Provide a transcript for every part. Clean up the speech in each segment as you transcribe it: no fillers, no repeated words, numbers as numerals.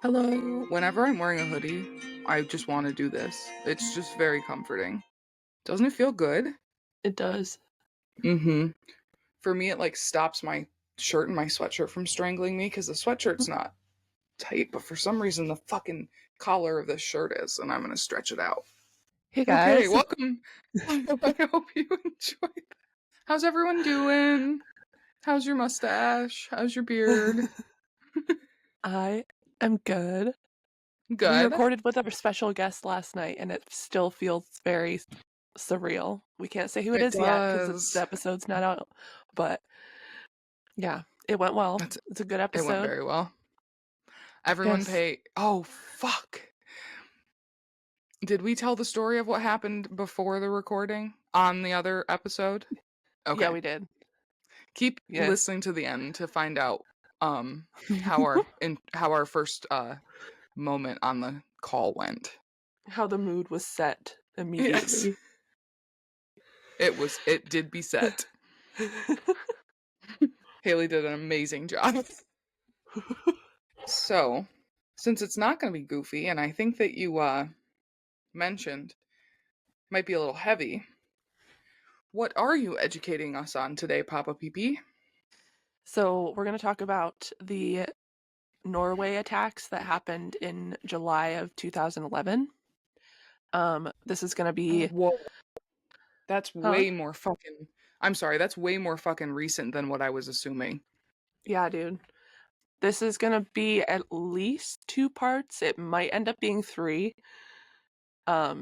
Hello. Whenever I'm wearing a hoodie, I just want to do this. It's just very comforting. Doesn't it feel good? It does. Mm-hmm. For me, it like stops my shirt and my sweatshirt from strangling me because the sweatshirt's not tight, but for some reason the fucking collar of this shirt is, and I'm gonna stretch it out. Hey Okay, guys. welcome. I hope you enjoyed that. How's everyone doing? How's your mustache? How's your beard? I am good. We Good. recorded with our special guest last night, and it still feels very surreal. We can't say who it It is yet because does. the episode's not out. But yeah, it went well. It's a good It went episode. very well. Everyone Yes. pay. Oh, fuck. Did we tell the story of what happened before the recording on the other episode? Okay. Yeah, we did. Keep Yeah. listening to the end to find out how our first moment on the call went. How the mood was set immediately. Yes. It did be set. Haley did an amazing job. So, since it's not going to be goofy, and I think that you mentioned might be a little heavy, what are you educating us on today, Papa PP? So we're going to talk about the Norway attacks that happened in July of 2011. This is going to be... Whoa. That's way more fucking... I'm sorry, that's way more fucking recent than what I was assuming. Yeah, dude. This is going to be at least 2 parts. It might end up being 3. I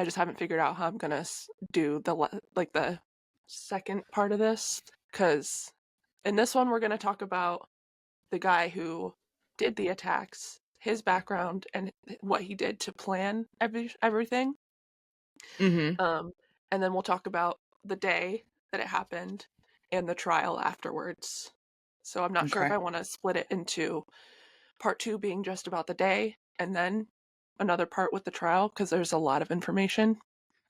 just haven't figured out how I'm going to do the second part of this, because in this one we're going to talk about the guy who did the attacks, his background, and what he did to plan everything. Mm-hmm. And then we'll talk about the day that it happened and the trial afterwards. So I'm not sure if I want to split it into part 2 being just about the day and then another part with the trial, because there's a lot of information.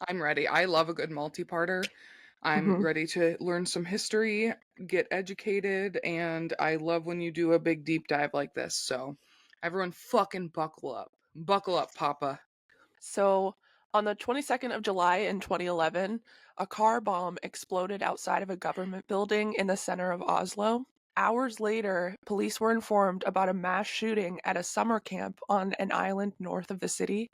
I'm ready. I love a good multi-parter. I'm ready to learn some history, get educated, and I love when you do a big deep dive like this. So everyone fucking buckle up. Buckle up, Papa. So on the 22nd of July in 2011, a car bomb exploded outside of a government building in the center of Oslo. Hours later, police were informed about a mass shooting at a summer camp on an island north of the city.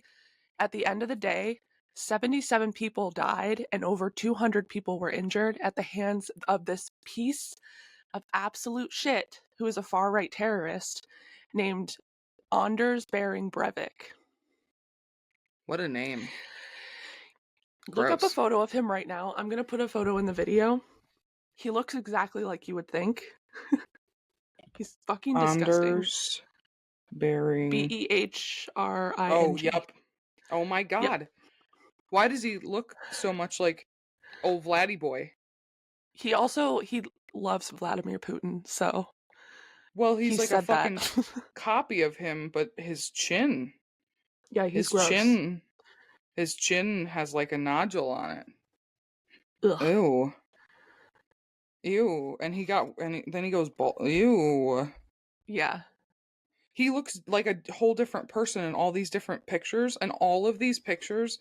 At the end of the day, 77 people died and over 200 people were injured at the hands of this piece of absolute shit who is a far-right terrorist named Anders Behring Brevik. What a name. Look up a photo of him right now. I'm going to put a photo in the video. He looks exactly like you would think. He's fucking disgusting. Anders Behring. Behring. Oh, yep. Oh my god. Yep. Why does he look so much like old Vladdy boy? He loves Vladimir Putin, so... Well, he's like a fucking that. copy of him, but his chin. Yeah, he's gross. His chin has like a nodule on it. Ugh. Ew. Ew. And then he goes bald. Ew. Yeah. He looks like a whole different person in all these different pictures, and all of these pictures,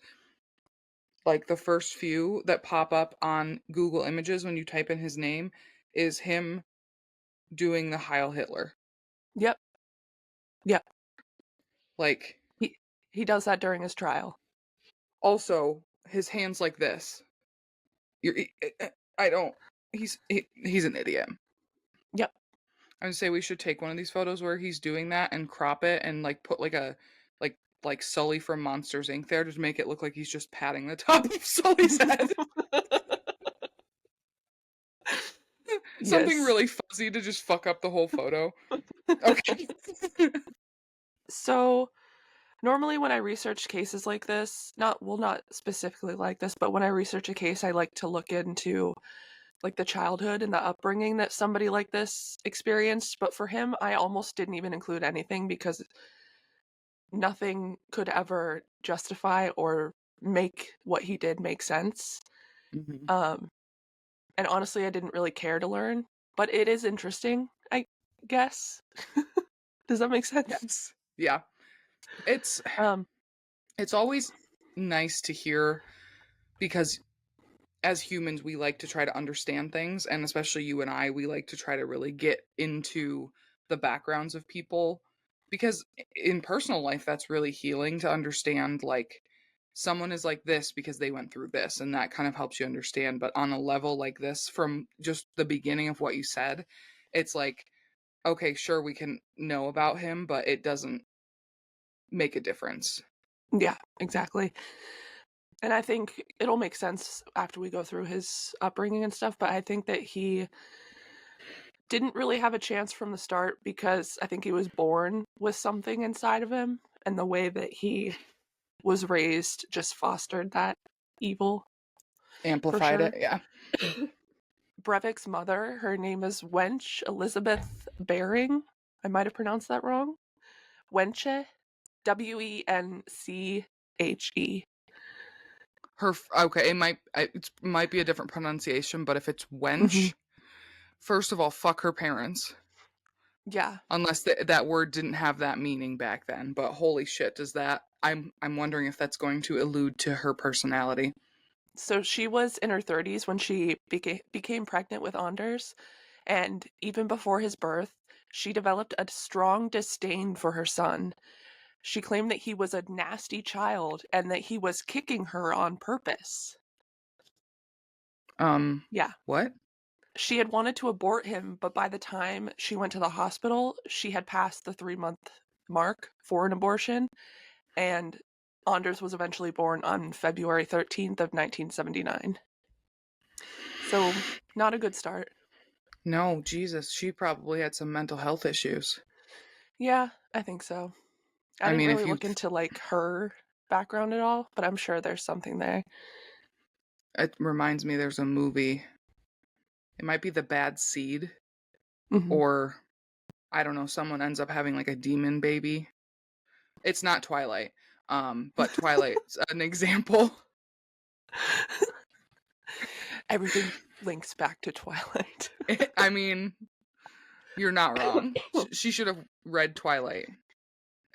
like the first few that pop up on Google Images when you type in his name, is him doing the Heil Hitler. Yep. Yep. Like, he does that during his trial. Also, his hands like this. He's an idiot. Yep. I would say we should take one of these photos where he's doing that and crop it and like put like a like Sully from Monsters Inc. there to make it look like he's just patting the top of Sully's head. Something really fuzzy to just fuck up the whole photo. Okay. So, normally when I research cases like this, not specifically like this, but when I research a case, I like to look into like the childhood and the upbringing that somebody like this experienced. But for him, I almost didn't even include anything because nothing could ever justify or make what he did make sense. Mhm. And honestly, I didn't really care to learn, but it is interesting, I guess. Does that make sense? Yes. Yeah. It's Um, it's always nice to hear because as humans we like to try to understand things, and especially you and I, we like to try to really get into the backgrounds of people because in personal life that's really healing to understand like someone is like this because they went through this, and that kind of helps you understand. But on a level like this, from just the beginning of what you said, it's like, okay, sure, we can know about him, but it doesn't make a difference. yeah, exactly. And I think it'll make sense after we go through his upbringing and stuff, but I think that he didn't really have a chance from the start because I think he was born with something inside of him, and the way that he was raised just fostered that evil for Amplified it, sure. yeah. Breivik's mother, her name is Wenche Elizabeth Behring. I might have pronounced that wrong. Wenche, Wenche. Okay, it might be a different pronunciation, but if it's Mm-hmm. wench, first of all, fuck her parents. Yeah. Unless that word didn't have that meaning back then. But holy shit, does that? I'm wondering if that's going to allude to her personality. So she was in her 30s when she became pregnant with Anders, and even before his birth, she developed a strong disdain for her son. She claimed that he was a nasty child and that he was kicking her on purpose. Yeah. What? She had wanted to abort him, but by the time she went to the hospital, she had passed the 3-month mark for an abortion, and Anders was eventually born on February 13th of 1979. So, not a good start. No, Jesus, she probably had some mental health issues. Yeah, I think so. I I didn't mean, really if you, look into like her background at all, but I'm sure there's something there. it reminds me there's a movie. It might be The Bad Seed, Hmm. or I don't know, someone ends up having like a demon baby. It's not Twilight, but Twilight's an example. Everything links back to Twilight. I mean, you're not wrong. She should have read Twilight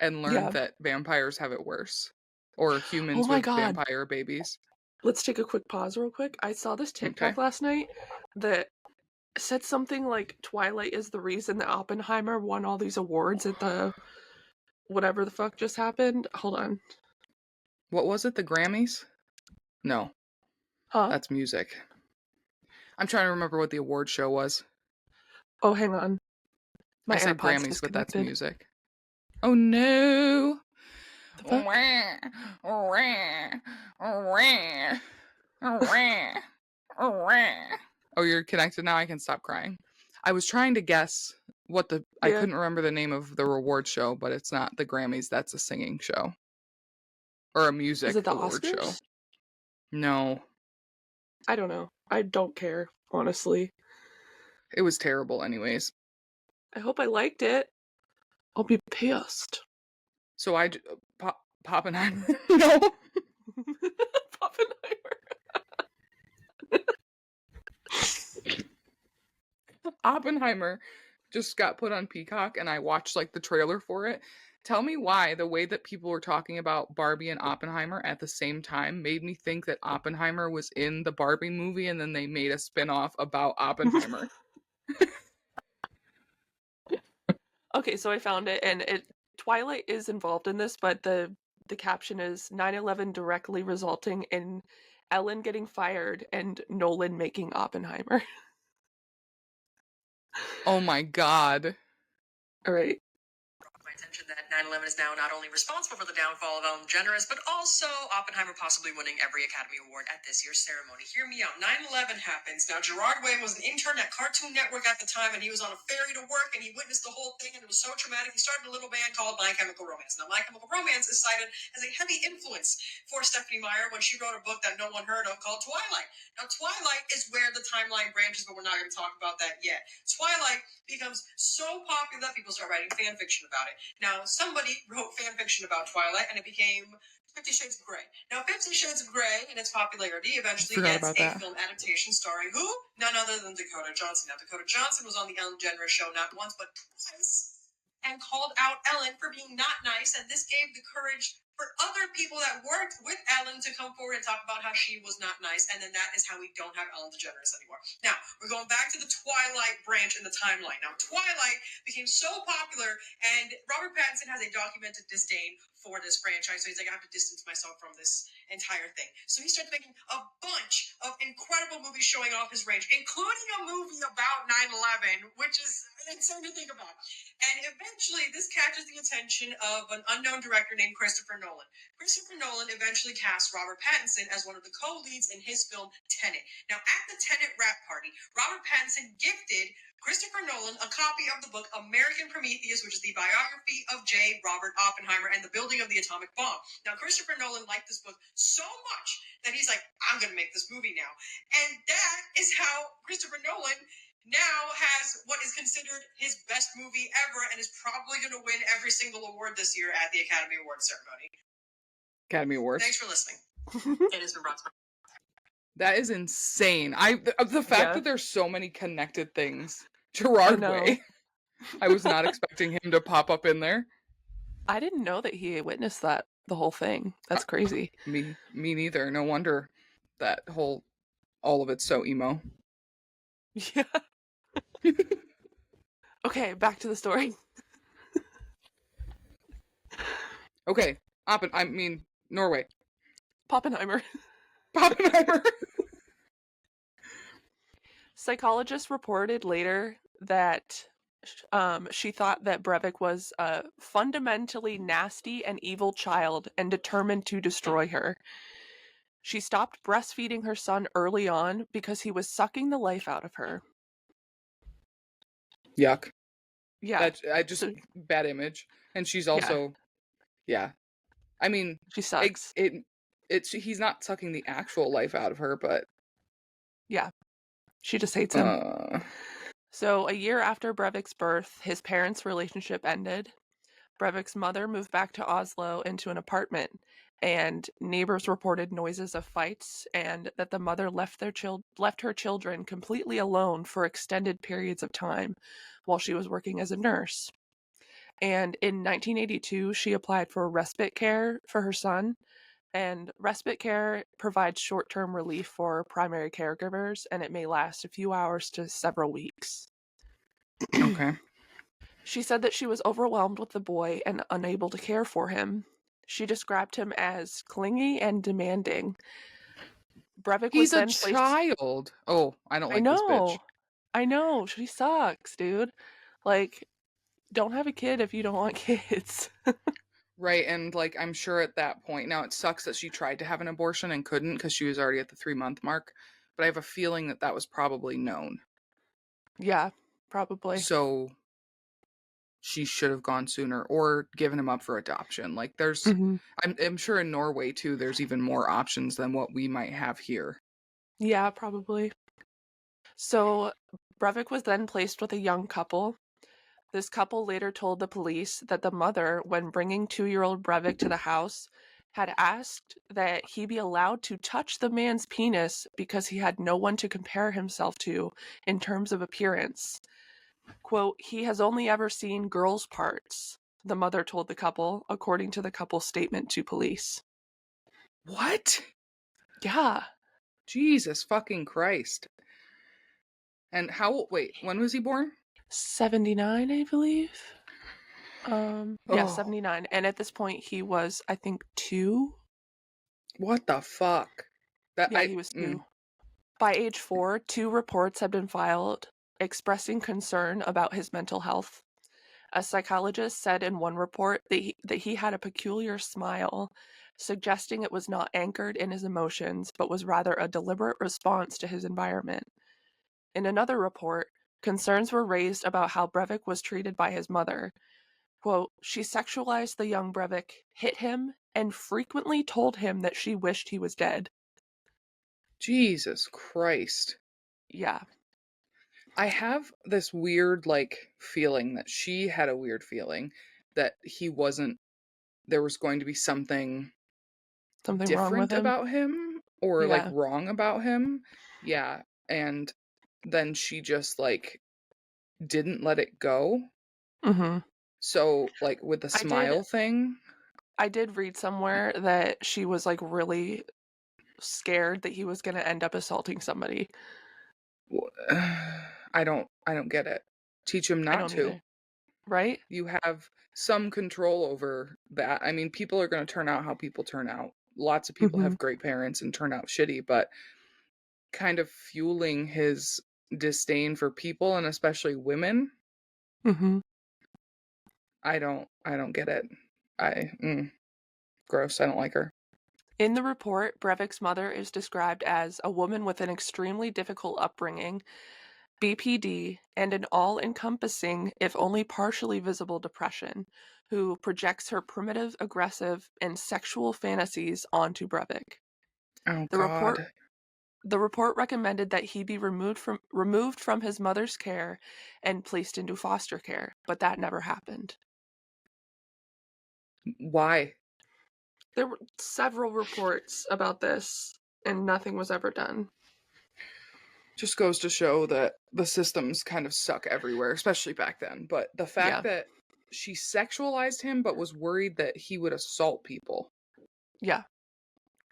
and learned Yeah. that vampires have it worse, or Oh humans my with god. vampire babies. Let's take a quick pause real quick. I saw this Okay. TikTok last night that said something like Twilight is the reason that Oppenheimer won all these awards at the whatever the fuck just happened. Hold on. What was it? The Grammys? No, Huh? that's music. I'm trying to remember what the award show was. Oh, hang on. My I said AirPod's Grammys, but that's disconnected. music. Oh no! The fuck? Oh, you're connected now? I can stop crying. I was trying to guess I Yeah. couldn't remember the name of the reward show, but it's not the Grammys, that's a singing show. Or a Is music it the award show. Oscars? No, I don't know. I don't care, honestly. it was terrible anyways. I hope I liked it. I'll be pissed. So Poppenheimer. No. Oppenheimer. Oppenheimer just got put on Peacock and I watched like the trailer for it. Tell me why the way that people were talking about Barbie and Oppenheimer at the same time made me think that Oppenheimer was in the Barbie movie and then they made a spin-off about Oppenheimer. Okay, so I found it, and Twilight is involved in this, but the caption is 9/11 directly resulting in Ellen getting fired and Nolan making Oppenheimer. Oh my god. All right. My attention that 9/11 is now not only responsible for the downfall of Ellen DeGeneres, but also Oppenheimer possibly winning every Academy Award at this year's ceremony. Hear me out. 9/11 happens. Now, Gerard Way was an intern at Cartoon Network at the time, and he was on a ferry to work, and he witnessed the whole thing, and it was so traumatic. He started a little band called My Chemical Romance. Now, My Chemical Romance is cited as a heavy influence for Stephanie Meyer when she wrote a book that no one heard of called Twilight. Now, Twilight is where the timeline branches, but we're not going to talk about that yet. Twilight becomes so popular that people start writing fan fiction about it. Now, somebody wrote fan fiction about Twilight, and it became 50 Shades of Grey. Now, 50 Shades of Grey, in its popularity, eventually Forgot gets about a that. film adaptation starring who? None other than Dakota Johnson. Now, Dakota Johnson was on the Ellen DeGeneres show not once, but twice, and called out Ellen for being not nice, and this gave the courage for other people that worked with Ellen to come forward and talk about how she was not nice, and then that is how we don't have Ellen DeGeneres anymore. Now, we're going back to the Twilight branch in the timeline. Now, Twilight became so popular, and Robert Pattinson has a documented disdain for this franchise, so he's like, I have to distance myself from this entire thing. So he starts making a bunch of incredible movies showing off his range, including a movie about 9/11, which is insane to think about. And eventually, this catches the attention of an unknown director named Christopher Nolan. Christopher Nolan eventually cast Robert Pattinson as one of the co-leads in his film Tenet. Now, at the Tenet wrap party, Robert Pattinson gifted Christopher Nolan a copy of the book American Prometheus, which is the biography of J. Robert Oppenheimer and the building of the atomic bomb. Now, Christopher Nolan liked this book so much that he's like, I'm going to make this movie now. And that is how Christopher Nolan now has what is considered his best movie ever and is probably going to win every single award this year at the Academy Awards ceremony. Academy Awards. Thanks for listening. It has been brought to That is insane. The fact Yeah. that there's so many connected things. I Gerard know. Way. I was not expecting him to pop up in there. I didn't know that he witnessed that, the whole thing. That's crazy. Me neither. No wonder that all of it's so emo. Yeah. Okay, back to the story. Okay, Norway. Poppenheimer. Oppenheimer. Psychologists reported later that she thought that Brevik was a fundamentally nasty and evil child and determined to destroy her. She stopped breastfeeding her son early on because he was sucking the life out of her. Yuck. Yeah. Bad image. And she's also, yeah. I mean, she sucks. He's not sucking the actual life out of her, but yeah, she just hates him. So a year after Breivik's birth, his parents' relationship ended. Breivik's mother moved back to Oslo into an apartment, and neighbors reported noises of fights and that the mother left her children completely alone for extended periods of time while she was working as a nurse. And in 1982, she applied for respite care for her son. And respite care provides short-term relief for primary caregivers, and it may last a few hours to several weeks. Okay. She said that she was overwhelmed with the boy and unable to care for him. She described him as clingy and demanding. Brevik He's was then a child. Oh, I don't like this bitch. I know. She sucks, dude. Like, don't have a kid if you don't want kids. Right, and I'm sure at that point, now it sucks that she tried to have an abortion and couldn't because she was already at the 3-month mark, but I have a feeling that was probably known. Yeah, probably. So she should have gone sooner or given him up for adoption. There's, I'm sure in Norway too, there's even more options than what we might have here. Yeah, probably. So Brevik was then placed with a young couple. This couple later told the police that the mother, when bringing 2-year-old Brevik to the house, had asked that he be allowed to touch the man's penis because he had no one to compare himself to in terms of appearance. Quote, he has only ever seen girls' parts, the mother told the couple, according to the couple's statement to police. What? Yeah. Jesus fucking Christ. And when was he born? 79, I believe. Yeah, 79. And at this point he was, I think, 2. What the fuck? He was 2. By age 4, 2 reports had been filed expressing concern about his mental health. A psychologist said in one report that he had a peculiar smile, suggesting it was not anchored in his emotions, but was rather a deliberate response to his environment. In another report, concerns were raised about how Brevik was treated by his mother. Quote, she sexualized the young Brevik, hit him, and frequently told him that she wished he was dead. Jesus Christ. Yeah. I have this weird, feeling that she had a weird feeling that there was going to be something Something wrong with different him? about him or like Yeah. wrong about him. Yeah. And then she just like didn't let it go. Mhm. So like with the I did smile thing, I did read somewhere that she was like really scared that he was going to end up assaulting somebody. I don't get it. Teach him I not don't to. either. Right? You have some control over that. I mean, people are going to turn out how people turn out. Lots of people Mhm. have great parents and turn out shitty, but kind of fueling his disdain for people and especially women, Mhm. I don't get it. Gross. I don't like her. In the report, Breivik's mother is described as a woman with an extremely difficult upbringing, BPD, and an all-encompassing, if only partially visible depression, who projects her primitive, aggressive, and sexual fantasies onto Breivik. Oh The report God. the report recommended that he be removed from his mother's care and placed into foster care, but that never happened. Why? There were several reports about this, and nothing was ever done. Just goes to show that the systems kind of suck everywhere, especially back then. But the fact Yeah. that she sexualized him but was worried that he would assault people, Yeah.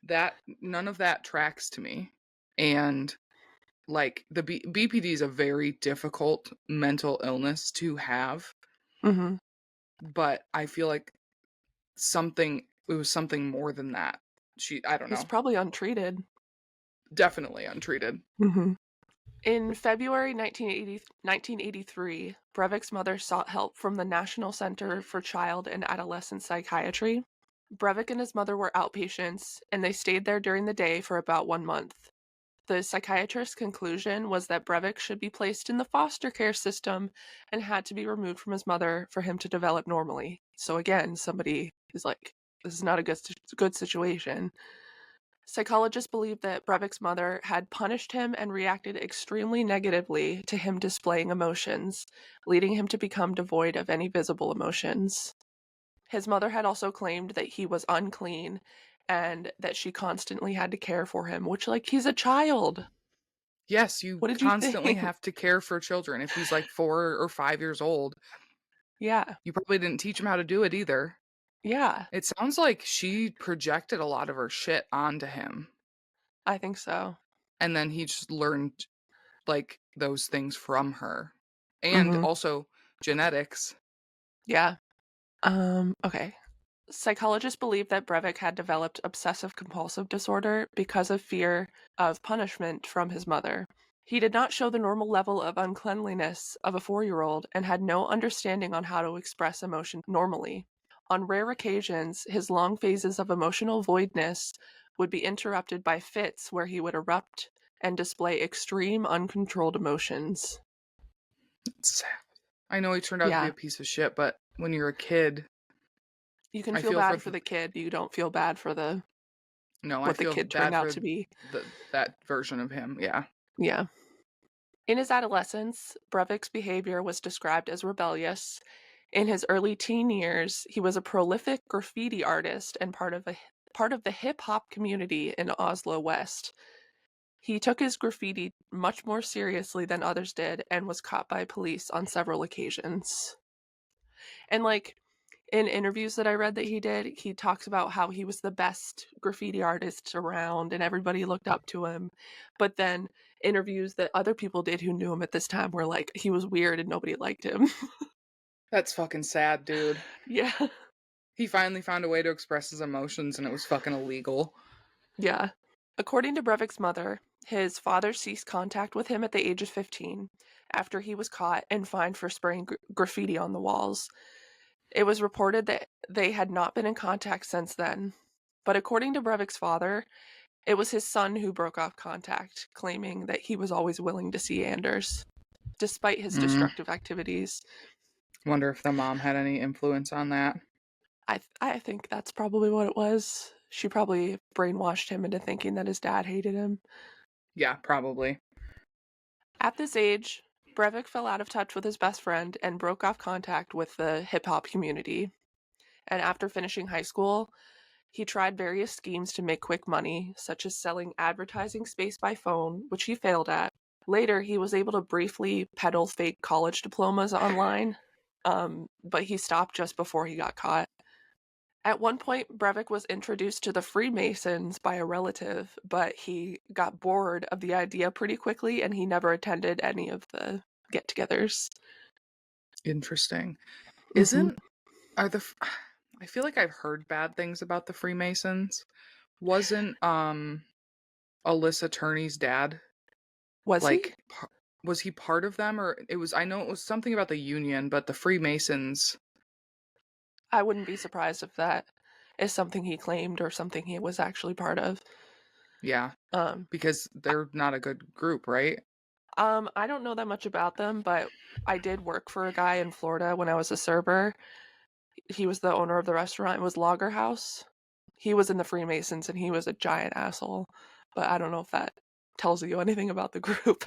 that none of that tracks to me. And like the BPD is a very difficult mental illness to have, Mm-hmm. but I feel like it was something more than that. I don't He's know. probably untreated. Definitely untreated. Mm-hmm. In February 1983, Breivik's mother sought help from the National Center for Child and Adolescent Psychiatry. Breivik and his mother were outpatients, and they stayed there during the day for about 1 month. The psychiatrist's conclusion was that Breivik should be placed in the foster care system and had to be removed from his mother for him to develop normally. So again, somebody is like, this is not a good situation. Psychologists believe that Breivik's mother had punished him and reacted extremely negatively to him displaying emotions, leading him to become devoid of any visible emotions. His mother had also claimed that he was unclean and that she constantly had to care for him, which, like, he's a child. Yes, you What did you constantly think? have to care for children. If he's like 4 or 5 years old, Yeah. you probably didn't teach him how to do it either. Yeah. It sounds like she projected a lot of her shit onto him. I think so. And then he just learned like those things from her. And Mm-hmm. also genetics. Yeah. Okay. Psychologists believe that Breivik had developed obsessive compulsive disorder because of fear of punishment from his mother. He did not show the normal level of uncleanliness of a 4-year-old and had no understanding on how to express emotion normally. On rare occasions, his long phases of emotional voidness would be interrupted by fits where he would erupt and display extreme uncontrolled emotions. It's sad. I know he turned out to be Yeah. a piece of shit, but when you're a kid, You can I feel feel for bad for the kid, you don't feel bad for no, I what the feel kid turned bad out for to be. that version of him. Yeah. Yeah. In his adolescence, Breivik's behavior was described as rebellious. In his early teen years, he was a prolific graffiti artist and part of the hip hop community in Oslo West. He took his graffiti much more seriously than others did and was caught by police on several occasions. And like in interviews that I read that he did, he talks about how he was the best graffiti artist around and everybody looked up to him. But then interviews that other people did who knew him at this time were like, he was weird and nobody liked him. That's fucking sad, dude. Yeah. He finally found a way to express his emotions and it was fucking illegal. Yeah. According to Breivik's mother, his father ceased contact with him at the age of 15 after he was caught and fined for spraying graffiti on the walls. It was reported that they had not been in contact since then. But according to Breivik's father, it was his son who broke off contact, claiming that he was always willing to see Anders, despite his Mm. destructive activities. Wonder if the mom had any influence on that. I think that's probably what it was. She probably brainwashed him into thinking that his dad hated him. Yeah, probably. At this age, Breivik fell out of touch with his best friend and broke off contact with the hip hop community. And after finishing high school, He tried various schemes to make quick money, such as selling advertising space by phone, which he failed at. Later, he was able to briefly peddle fake college diplomas online, but he stopped just before he got caught. At one point, Brevik was introduced to the Freemasons by a relative, but he got bored of the idea pretty quickly and he never attended any of the get togethers. Interesting. Mhm. I feel like I've heard bad things about the Freemasons. Wasn't Alyssa Turney's dad Was he? like was he part of them, or I know it was something about the Union, but the Freemasons. I wouldn't be surprised if that is something he claimed or something he was actually part of. Yeah, Um, because they're not a good group, right? I don't know that much about them, but I did work for a guy in Florida when I was a server. He was the owner of the restaurant. It was Lager House. He was in the Freemasons and he was a giant asshole. But I don't know if that tells you anything about the group.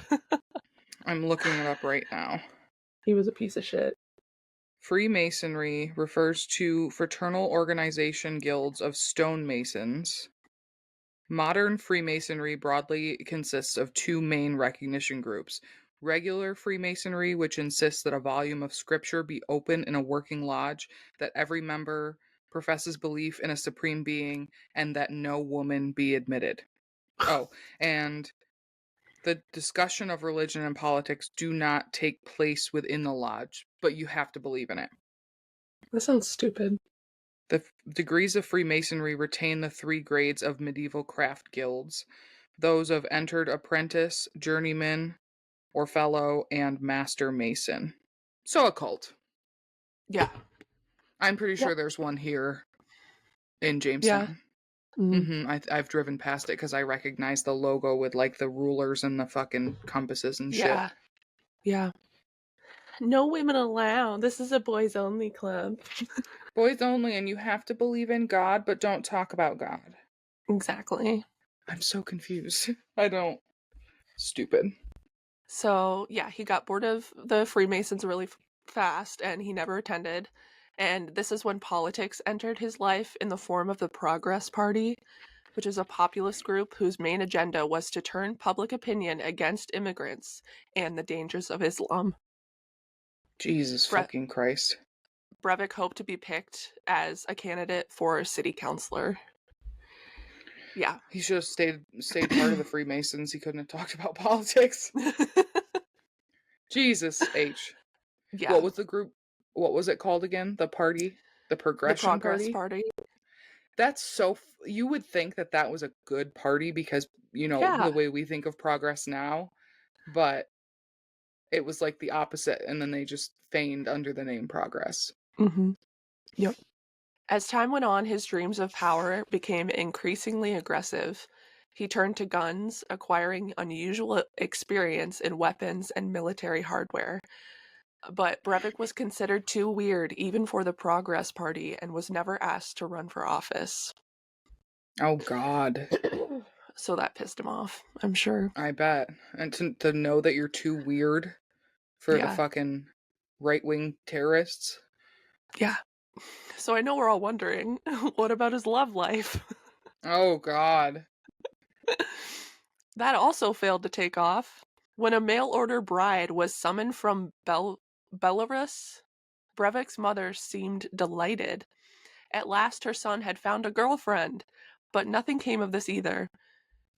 I'm looking it up right now. He was a piece of shit. Freemasonry refers to fraternal organization guilds of stonemasons. Modern Freemasonry broadly consists of two main recognition groups. Regular Freemasonry, which insists that a volume of scripture be open in a working lodge, that every member professes belief in a supreme being, and that no woman be admitted. Oh, and the discussion of religion and politics do not take place within the lodge, but you have to believe in it. That sounds stupid. The degrees of Freemasonry retain the three grades of medieval craft guilds, those of entered apprentice, journeyman, or fellow, and master mason. So a cult. Yeah. I'm pretty Yep. sure there's one here in Yeah. Jamestown. Mm. I've driven past it because I recognize the logo with like the rulers and the fucking compasses and shit. Yeah. Yeah. No women allowed. This is a boys only club. Boys only, and you have to believe in God, but don't talk about God. Exactly. I'm so confused. I don't. Stupid. So, yeah, he got bored of the Freemasons really fast and he never attended. And this is when politics entered his life in the form of the Progress Party, which is a populist group whose main agenda was to turn public opinion against immigrants and the dangers of Islam. Jesus fucking Christ. Brevik hoped to be picked as a candidate for city councilor. Yeah. He should have stayed part of the Freemasons. He couldn't have talked about politics. Jesus H. Yeah. What was the group? What was it called again? The party? The Progression the Progress Party? Party. That's so. You would think that that was a good party because, you know, Yeah. the way we think of progress now. But it was like the opposite. And then they just feigned under the name Progress. Mm-hmm. Yep. As time went on, his dreams of power became increasingly aggressive. He turned to guns, acquiring unusual experience in weapons and military hardware. But Brevik was considered too weird even for the Progress Party and was never asked to run for office. Oh, God. So that pissed him off, I'm sure. I bet. And to know that you're too weird for the fucking right-wing terrorists. Yeah. So I know we're all wondering, what about his love life? Oh, God. That also failed to take off. When a mail-order bride was summoned from Belarus, Brevik's mother seemed delighted. At last her son had found a girlfriend, but nothing came of this either.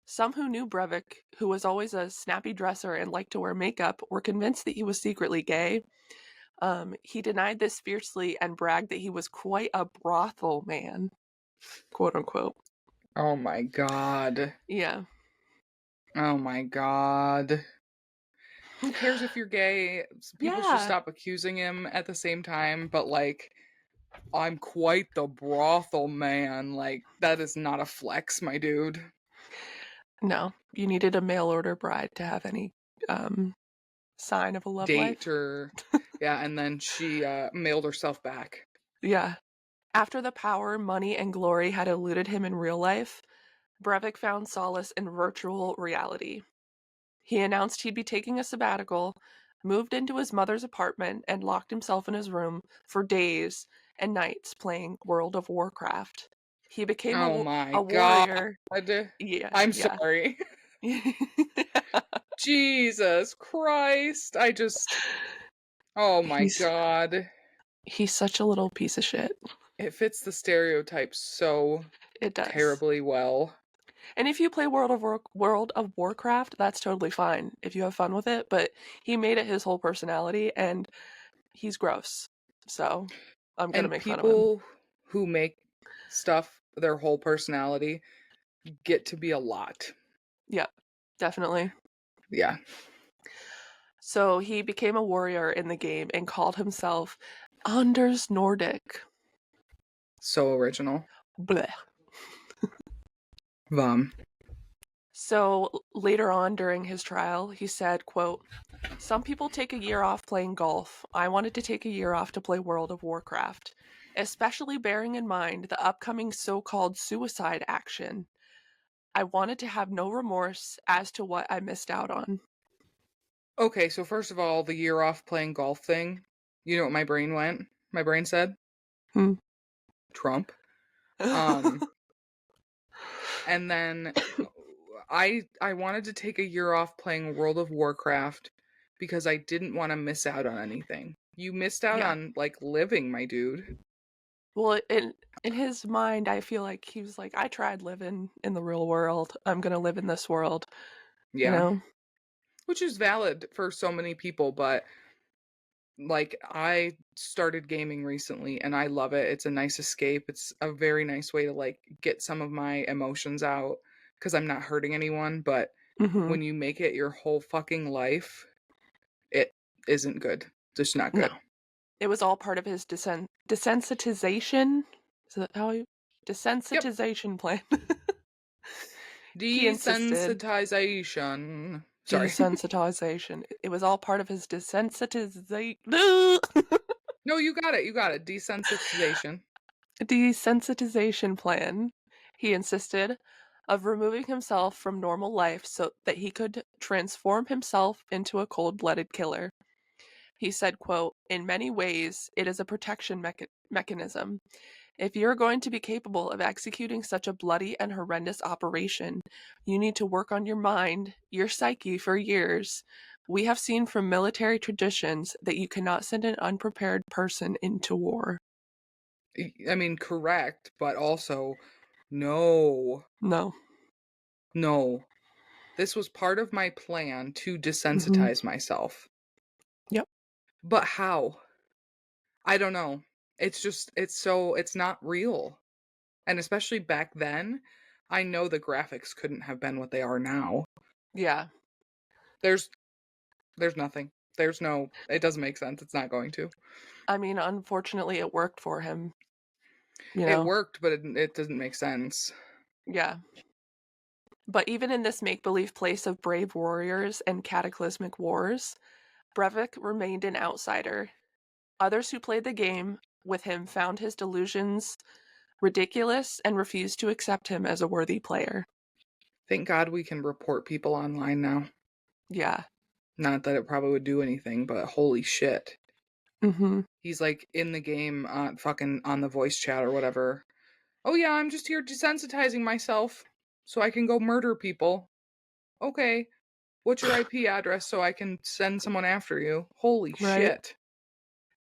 Some who knew Brevik, who was always a snappy dresser and liked to wear makeup, were convinced that he was secretly gay. He denied this fiercely and bragged that he was quite a brothel man, quote unquote. Oh my God. Yeah. Oh my God. Who cares if you're gay? People should stop accusing him at the same time, but like, I'm quite the brothel man. Like, that is not a flex, my dude. No, you needed a mail order bride to have any sign of a love life. Or yeah, and then she mailed herself back. Yeah. After the power, money, and glory had eluded him in real life, Brevik found solace in virtual reality. He announced he'd be taking a sabbatical, moved into his mother's apartment, and locked himself in his room for days and nights playing World of Warcraft. He became Oh my a God. warrior. Yeah, I'm yeah. sorry. Jesus Christ. Oh my He's God. he's such a little piece of shit. It fits the stereotype so It does. terribly well. And if you play World of Warcraft, that's totally fine if you have fun with it. But he made it his whole personality, and he's gross. So I'm gonna And make fun of him. people who make stuff their whole personality get to be a lot. Yeah, definitely. Yeah. So he became a warrior in the game and called himself Anders Nordic. So original. Blech. Vom. So later on during his trial, he said, quote, "Some people take a year off playing golf. I wanted to take a year off to play World of Warcraft, especially bearing in mind the upcoming so-called suicide action. I wanted to have no remorse as to what I missed out on." Okay, so first of all, the year off playing golf thing, you know what my brain went? My brain said? Hmm. Trump. And then I wanted to take a year off playing World of Warcraft because I didn't want to miss out on anything. You missed out Yeah. on like living, my dude. Well, in his mind, I feel like he was like, I tried living in the real world. I'm gonna live in this world, you Yeah. know? Which is valid for so many people, but like I started gaming recently and I love it. It's a nice escape. It's a very nice way to like get some of my emotions out because I'm not hurting anyone, but Mm-hmm. when you make it your whole fucking life, it isn't good. Just not No. good. It was all part of his desensitization. Is that how you? Yep. Desensitization plan. He insisted. Desensitization. Sorry. Desensitization. It was all part of his desensitization. No, you got it. You got it. Desensitization. Desensitization plan. He insisted of removing himself from normal life so that he could transform himself into a cold-blooded killer. He said, quote, "In many ways, it is a protection mechanism. If you're going to be capable of executing such a bloody and horrendous operation, you need to work on your mind, your psyche for years. We have seen from military traditions that you cannot send an unprepared person into war." I mean, correct, but also, no. No. No. This was part of my plan to Mm-hmm. desensitize myself. Yep. But how? I don't know. It's not real. And especially back then, I know the graphics couldn't have been what they are now. Yeah. There's nothing. It doesn't make sense. It's not going to. I mean, unfortunately, it worked for him. You It know? worked, but it doesn't make sense. Yeah. But even in this make-believe place of brave warriors and cataclysmic wars, Brevik remained an outsider. Others who played the game with him found his delusions ridiculous and refused to accept him as a worthy player. Thank God we can report people online now. Yeah. Not that it probably would do anything, but holy shit. Mm-hmm. He's like in the game, fucking on the voice chat or whatever. Oh yeah, I'm just here desensitizing myself so I can go murder people. Okay, what's your IP address so I can send someone after you? Holy Right? shit.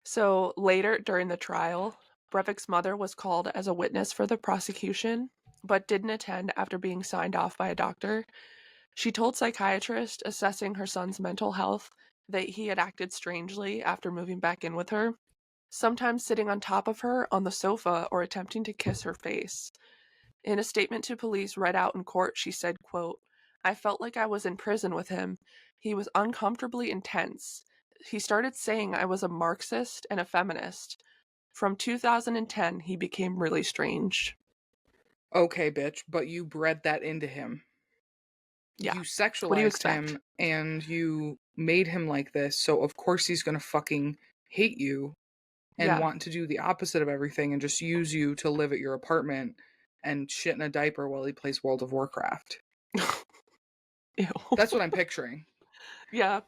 So later during the trial, Breivik's mother was called as a witness for the prosecution, but didn't attend after being signed off by a doctor. She told psychiatrists assessing her son's mental health that he had acted strangely after moving back in with her, sometimes sitting on top of her on the sofa or attempting to kiss her face. In a statement to police read out in court, she said, quote, "I felt like I was in prison with him. He was uncomfortably intense. He started saying I was a Marxist and a feminist. From 2010, he became really strange." Okay, bitch, but you bred that into him. Yeah. You What do you sexualized expect? him and you made him like this, so of course he's gonna fucking hate you and Yeah. want to do the opposite of everything and just use you to live at your apartment and shit in a diaper while he plays World of Warcraft. Ew. That's what I'm picturing. Yeah.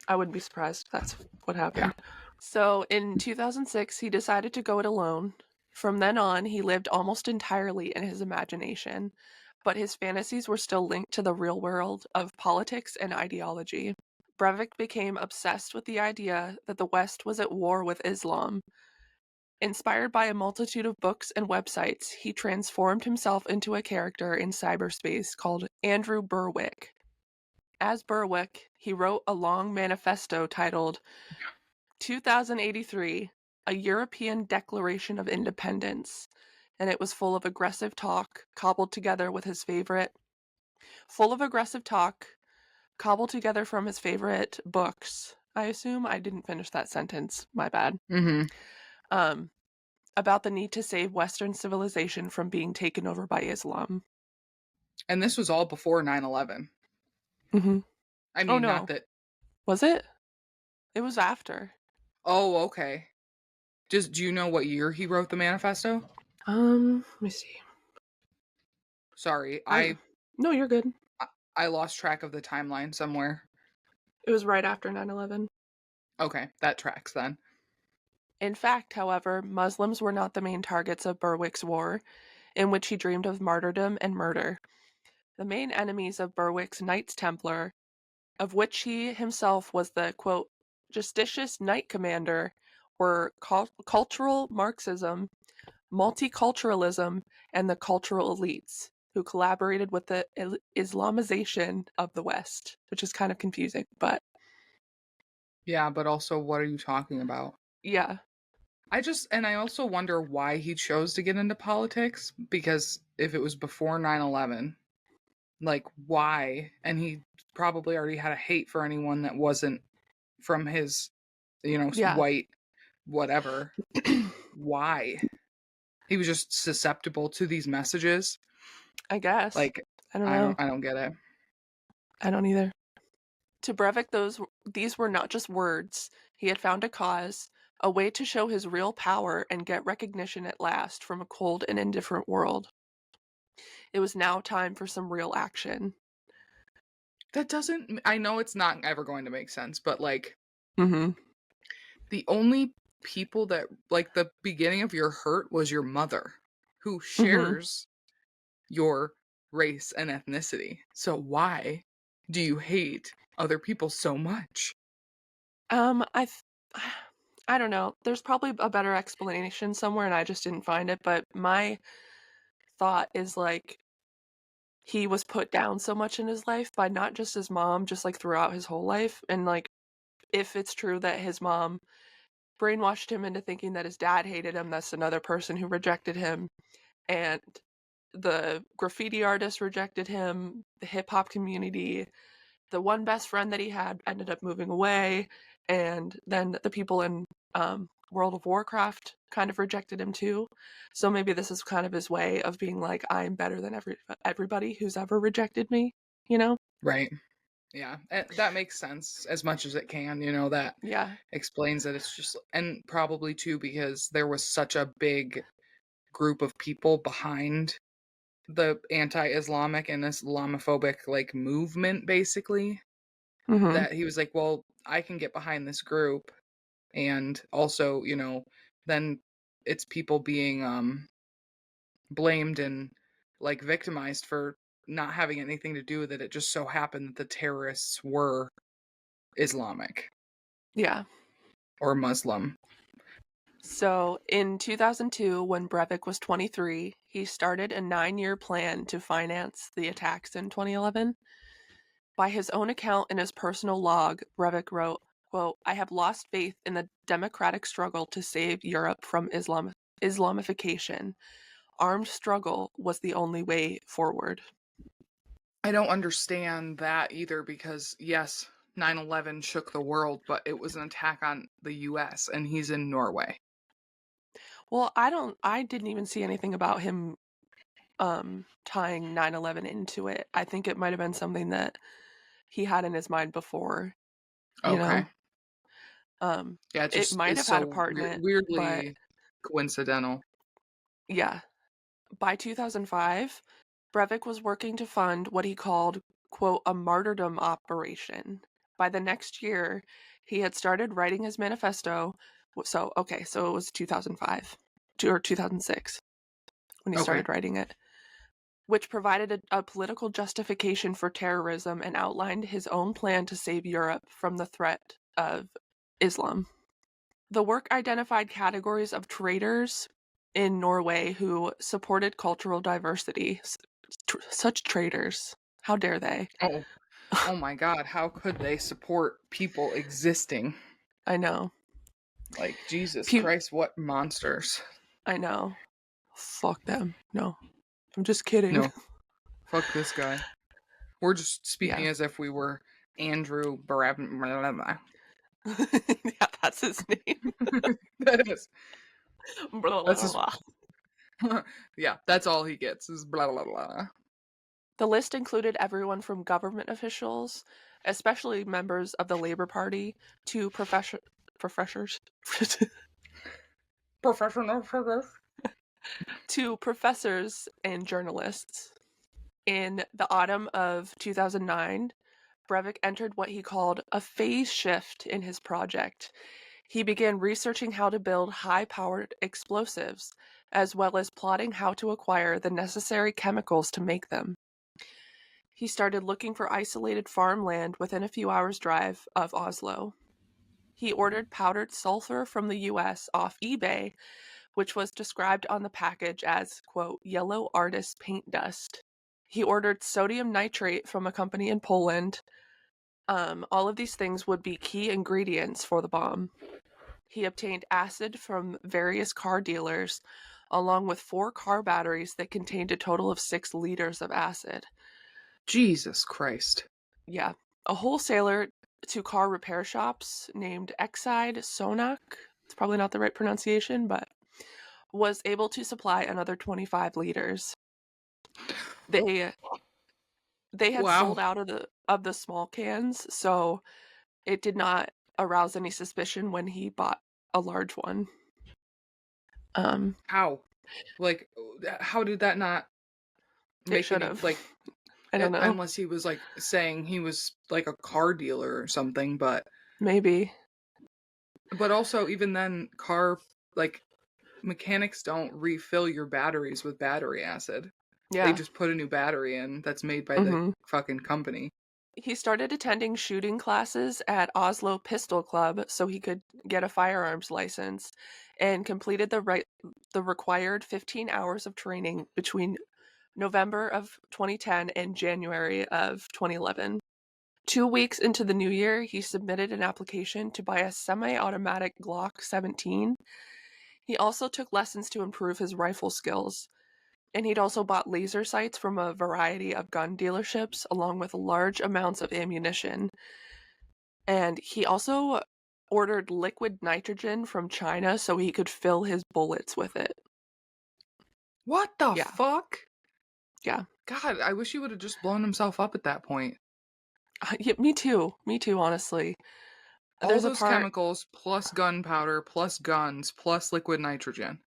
I wouldn't be surprised if that's what Yeah. happened. So in 2006, he decided to go it alone, From then on, he lived almost entirely in his imagination, but his fantasies were still linked to the real world of politics and ideology. Breivik became obsessed with the idea that the West was at war with Islam. Inspired by a multitude of books and websites, he transformed himself into a character in cyberspace called Andrew Berwick. As Berwick, he wrote a long manifesto titled 2083, A European Declaration of Independence, and it was full of aggressive talk cobbled together with his favorite from his favorite books. I assume I didn't finish that sentence. My bad. Um, about the need to save Western civilization from being taken over by Islam. And this was all before 9/11. Mm-hmm. I Oh mean, not no, that. was it? It was after. Oh, okay. Do you know what year he wrote the manifesto? Let me see. Sorry, No, you're good. I lost track of the timeline somewhere. It was right after 9/11. Okay, that tracks then. In fact, however, Muslims were not the main targets of Berwick's war, in which he dreamed of martyrdom and murder. The main enemies of Berwick's Knights Templar, of which he himself was the, quote, justitious knight commander, were cultural Marxism, multiculturalism, and the cultural elites, who collaborated with the Islamization of the West, which is kind of confusing, but Yeah, but also, what are you talking about? yeah. I also wonder why he chose to get into politics, because if it was before 9/11, like, why? And he probably already had a hate for anyone that wasn't from his, Yeah. white whatever. Why? He was just susceptible to these messages. I guess. Like, I don't know. I don't get it. I don't either. To Breivik, these were not just words. He had found a cause, a way to show his real power and get recognition at last from a cold and indifferent world. It was now time for some real action. I know it's not ever going to make sense, but like, Mm-hmm. the only people that, like, the beginning of your hurt was your mother, who Mm-hmm. shares your race and ethnicity. So why do you hate other people so much? I th- I don't know. There's probably a better explanation somewhere and I just didn't find it, but my thought is like he was put down so much in his life by not just his mom, just like throughout his whole life. And like if it's true that his mom brainwashed him into thinking that his dad hated him, that's another person who rejected him. And the graffiti artist rejected him, the hip hop community, the one best friend that he had ended up moving away, and then the people in World of Warcraft kind of rejected him too. So maybe this is kind of his way of being like, I'm better than everybody who's ever rejected me, you know? Right. Yeah. That makes sense as much as it can, that Yeah. explains it. It's just, and probably too, because there was such a big group of people behind the anti-Islamic and Islamophobic, like, movement, basically, Mm-hmm. that he was like, well, I can get behind this group. And also, then it's people being blamed and, like, victimized for not having anything to do with it. It just so happened that the terrorists were Islamic Yeah. or Muslim. So in 2002, when Breivik was 23, he started a 9-year plan to finance the attacks in 2011. By his own account in his personal log, Breivik wrote, quote, I have lost faith in the democratic struggle to save Europe from Islamification. Armed struggle was the only way forward. I don't understand that either, because yes, 9/11 shook the world, but it was an attack on the US and he's in Norway. Well, I didn't even see anything about him tying 9/11 into it. I think it might have been something that he had in his mind before, you know. Okay. Yeah, it It just might is have had a so part in it, but weirdly coincidental. yeah. By 2005, Breivik was working to fund what he called, quote, a martyrdom operation. By the next year, he had started writing his manifesto. So it was 2005. or 2006 when he started writing it, which provided a political justification for terrorism and outlined his own plan to save Europe from the threat of Islam. The work identified categories of traitors in Norway who supported cultural diversity. Such traitors. How dare they? Oh my God, how could they support people existing? I know. Like, Jesus Christ, what monsters. I know. Fuck them. No. I'm just kidding. No. Fuck this guy. We're just speaking Yeah. as if we were Andrew Barab. Yeah, that's his name. That is. Blah, That's blah, his. blah. Yeah, that's all he gets is blah blah blah. The list included everyone from government officials, especially members of the Labour Party, to professors. Professional for this. To professors and journalists. In the autumn of 2009, Brevik entered what he called a phase shift in his project. He began researching how to build high-powered explosives, as well as plotting how to acquire the necessary chemicals to make them. He started looking for isolated farmland within a few hours' drive of Oslo. He ordered powdered sulfur from the US off eBay, which was described on the package as, quote, yellow artist paint dust. He ordered sodium nitrate from a company in Poland. All of these things would be key ingredients for the bomb. He obtained acid from various car dealers, along with 4 car batteries that contained a total of 6 liters of acid. Jesus Christ. Yeah. A wholesaler to car repair shops named Exide Sonak, it's probably not the right pronunciation, but was able to supply another 25 liters. They had sold out of the small cans, so it did not arouse any suspicion when he bought a large one. How? Like, how did that not make It should any, have. like, I don't know. unless he was like saying he was like a car dealer or something, but Maybe. But also, even then, like, mechanics don't refill your batteries with battery acid. Yeah. They just put a new battery in that's made by the fucking company. He started attending shooting classes at Oslo Pistol Club so he could get a firearms license, and completed the required 15 hours of training between November of 2010 and January of 2011. 2 weeks into the new year, he submitted an application to buy a semi-automatic Glock 17. He also took lessons to improve his rifle skills. And he'd also bought laser sights from a variety of gun dealerships, along with large amounts of ammunition. And he also ordered liquid nitrogen from China so he could fill his bullets with it. What the fuck? Yeah. God, I wish he would have just blown himself up at that point. Yeah, me too, honestly. All those chemicals, plus gunpowder, plus guns, plus liquid nitrogen.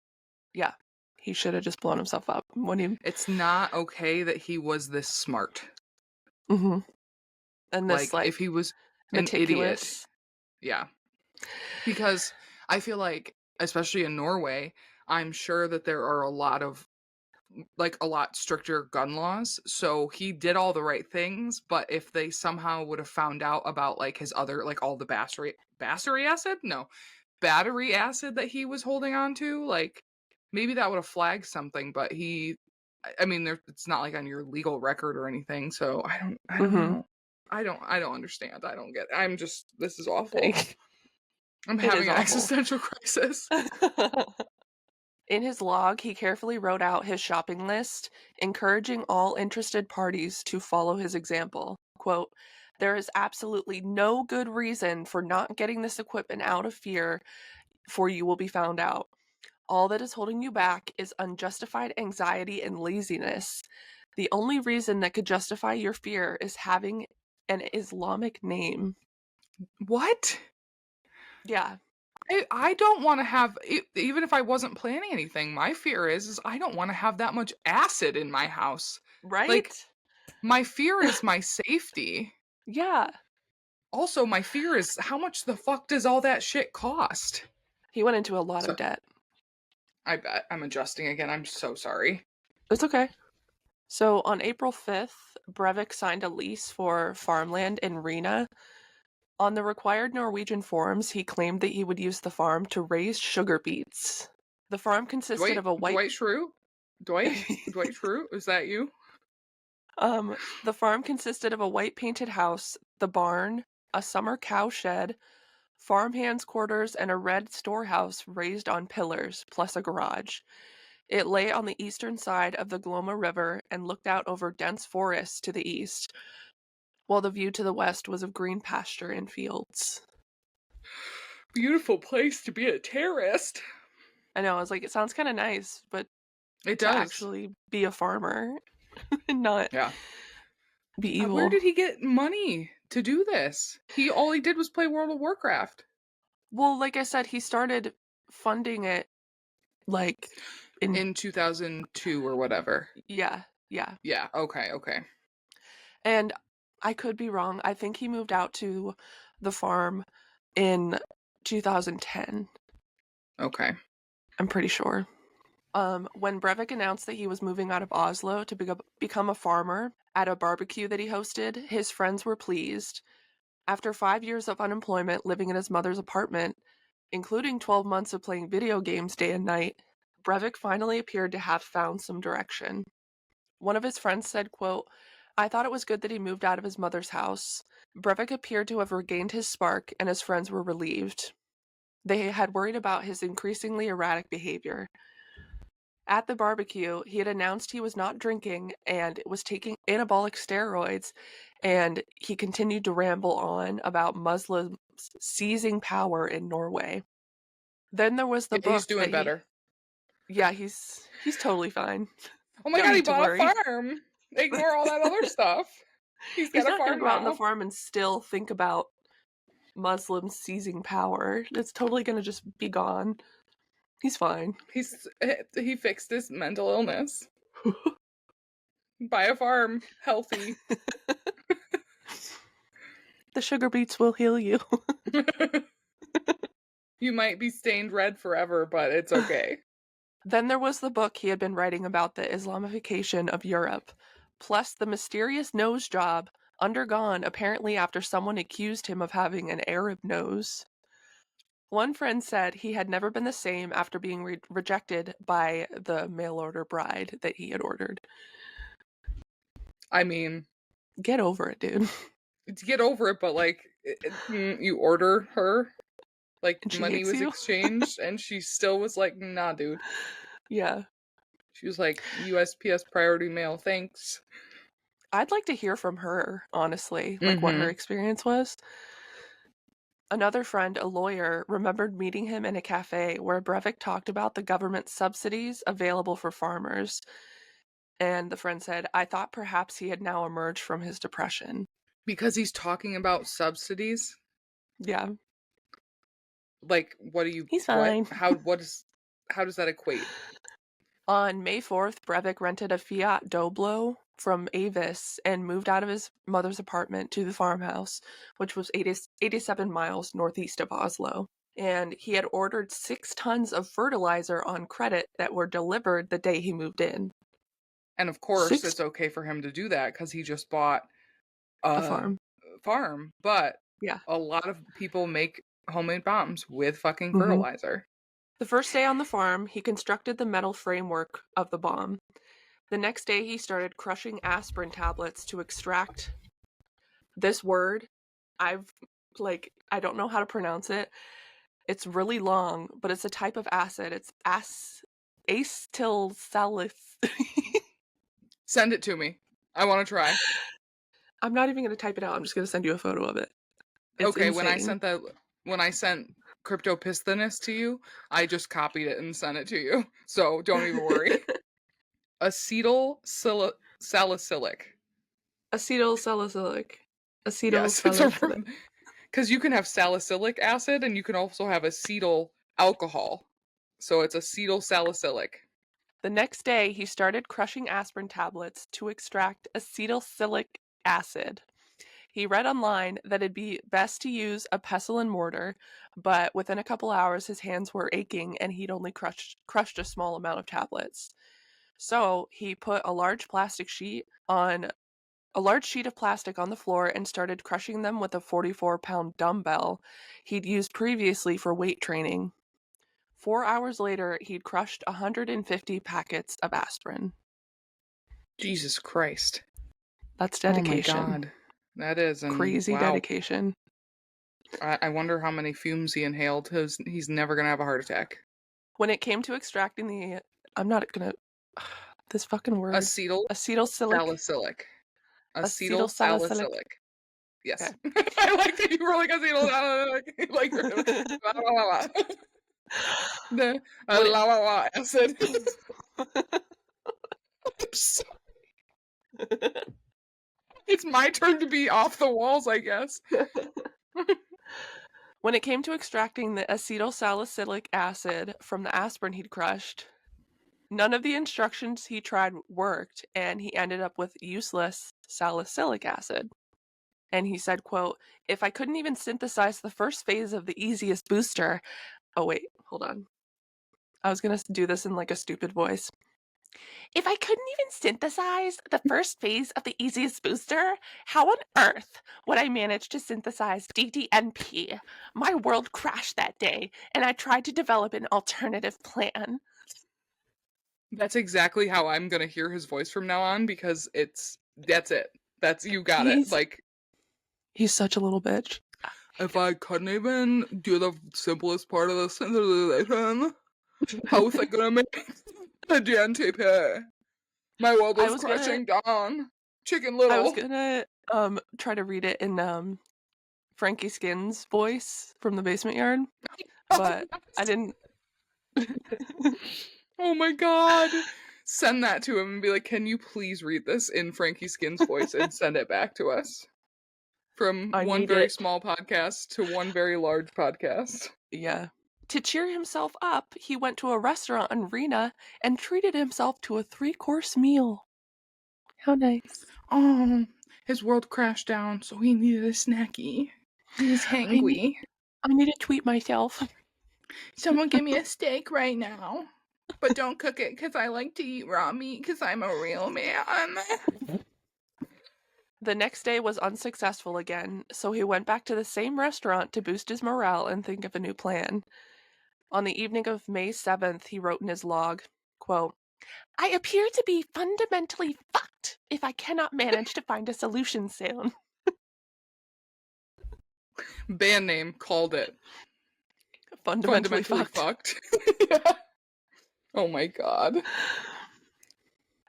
Yeah. He should have just blown himself up when he... It's not okay that he was this smart. Mm-hmm. And this, if he was meticulous. an idiot. Yeah. Because I feel like, especially in Norway, I'm sure that there are a lot stricter gun laws. So he did all the right things, but if they somehow would have found out about his other, all the battery acid that he was holding on to, maybe that would have flagged something, but I mean, it's not on your legal record or anything. So I don't know. I don't understand. I don't get it. This is awful. I'm having an existential crisis. In his log, he carefully wrote out his shopping list, encouraging all interested parties to follow his example. Quote, "There is absolutely no good reason for not getting this equipment out of fear, for you will be found out. All that is holding you back is unjustified anxiety and laziness. The only reason that could justify your fear is having an Islamic name." What? Yeah. I don't want to have, even if I wasn't planning anything, my fear is I don't want to have that much acid in my house. Right? My fear is my safety. Yeah. Also, my fear is how much the fuck does all that shit cost? He went into a lot of debt. I bet. I'm adjusting again. I'm so sorry. It's okay. So on April 5th, Brevik signed a lease for farmland in Rena. On the required Norwegian forms, he claimed that he would use the farm to raise sugar beets. The farm consisted of a white... Dwight Schrute? Dwight Schrute? Is that you? The farm consisted of a white painted house, the barn, a summer cow shed, farmhands' quarters, and a red storehouse raised on pillars, plus a garage. It lay on the eastern side of the Glomma River and looked out over dense forests to the east, while the view to the west was of green pasture and fields. Beautiful place to be a terrorist. I know, I was like, it sounds kind of nice, but It to does. actually be a farmer and not be evil. Where did he get money to do this? All he did was play World of Warcraft. Well, like I said, he started funding it like in 2002 or whatever. Yeah. Yeah, okay. And I could be wrong. I think he moved out to the farm in 2010. Okay. I'm pretty sure. When Brevik announced that he was moving out of Oslo to become a farmer at a barbecue that he hosted, his friends were pleased. After 5 years of unemployment living in his mother's apartment, including 12 months of playing video games day and night, Brevik finally appeared to have found some direction. One of his friends said, quote, "I thought it was good that he moved out of his mother's house." Brevik appeared to have regained his spark, and his friends were relieved. They had worried about his increasingly erratic behavior. At the barbecue, he had announced he was not drinking and was taking anabolic steroids, and he continued to ramble on about Muslims seizing power in Norway. Then there was the book. He's doing better. Yeah, he's totally fine. Oh my god, he bought a farm. Ignore all that other stuff. He's got a farm now. He's not going to go out on the farm and still think about Muslims seizing power. It's totally going to just be gone. He's fine. He fixed his mental illness. Buy a farm. Healthy. The sugar beets will heal you. You might be stained red forever, but it's okay. Then there was the book he had been writing about the Islamification of Europe, plus the mysterious nose job undergone apparently after someone accused him of having an Arab nose. One friend said he had never been the same after being rejected by the mail-order bride that he had ordered. I mean... Get over it, dude. Get over it, but like, you order her, like money was you? exchanged, and she still was like, nah, dude. Yeah. She was like, USPS priority mail, thanks. I'd like to hear from her, honestly, like what her experience was. Another friend, a lawyer, remembered meeting him in a cafe where Brevik talked about the government subsidies available for farmers. And the friend said, "I thought perhaps he had now emerged from his depression." Because he's talking about subsidies? Yeah. Like, what do you... He's fine. How does that equate? On May 4th, Brevik rented a Fiat Doblo from Avis and moved out of his mother's apartment to the farmhouse, which was 87 miles northeast of Oslo. And he had ordered 6 tons of fertilizer on credit that were delivered the day he moved in. And of course, it's okay for him to do that because he just bought a farm. But yeah, a lot of people make homemade bombs with fucking fertilizer. The first day on the farm, he constructed the metal framework of the bomb. The next day, he started crushing aspirin tablets to extract this word. I don't know how to pronounce it. It's really long, but it's a type of acid. It's acetyl salicylic. Send it to me. I want to try. I'm not even going to type it out. I'm just going to send you a photo of it. It's okay, insane. when I sent Cryptopisthonus to you, I just copied it and sent it to you. So don't even worry. Acetyl salicylic. Acetyl salicylic. Acetyl salicylic. Because you can have salicylic acid and you can also have acetyl alcohol. So it's acetyl salicylic. The next day, he started crushing aspirin tablets to extract acetylsalicylic acid. He read online that it'd be best to use a pestle and mortar, but within a couple hours his hands were aching and he'd only crushed a small amount of tablets. So he put a large sheet of plastic on the floor and started crushing them with a 44-pound dumbbell he'd used previously for weight training. 4 hours later, he'd crushed 150 packets of aspirin. Jesus Christ. That's dedication. Oh my God. That is Crazy wow. dedication. I wonder how many fumes he inhaled. He's never going to have a heart attack. When it came to extracting the... I'm not gonna... This fucking word. Acetylsalicylic. Acetylsalicylic. Yes. Okay. I like that you were like acetylsalicylic. Like, la la la la. The la la la acid. I'm sorry. It's my turn to be off the walls, I guess. When it came to extracting the acetylsalicylic acid from the aspirin he'd crushed, none of the instructions he tried worked, and he ended up with useless salicylic acid. And he said, quote, "If I couldn't even synthesize the first phase of the easiest booster..." Oh, wait, hold on. I was going to do this in like a stupid voice. "If I couldn't even synthesize the first phase of the easiest booster, how on earth would I manage to synthesize DDNP? My world crashed that day, and I tried to develop an alternative plan." That's exactly how I'm going to hear his voice from now on, because that's it. You got it. Like, he's such a little bitch. If I couldn't even do the simplest part of the synthesization, how was I gonna make the DNTP? My world was crashing down. Chicken Little. I was gonna try to read it in Frankie Skin's voice from the Basement Yard, but I didn't. Oh my God. Send that to him and be like, can you please read this in Frankie Skin's voice and send it back to us? From one very small podcast to one very large podcast. Yeah. To cheer himself up, he went to a restaurant in Rena and treated himself to a 3-course meal. How nice. Oh, his world crashed down, so he needed a snacky. He was hangry. I need to tweet myself. Someone give me a steak right now. But don't cook it, because I like to eat raw meat, because I'm a real man. The next day was unsuccessful again, so he went back to the same restaurant to boost his morale and think of a new plan. On the evening of May 7th, he wrote in his log, quote, "I appear to be fundamentally fucked if I cannot manage to find a solution soon." Band name called it. Fundamentally fucked. Yeah. Oh my God.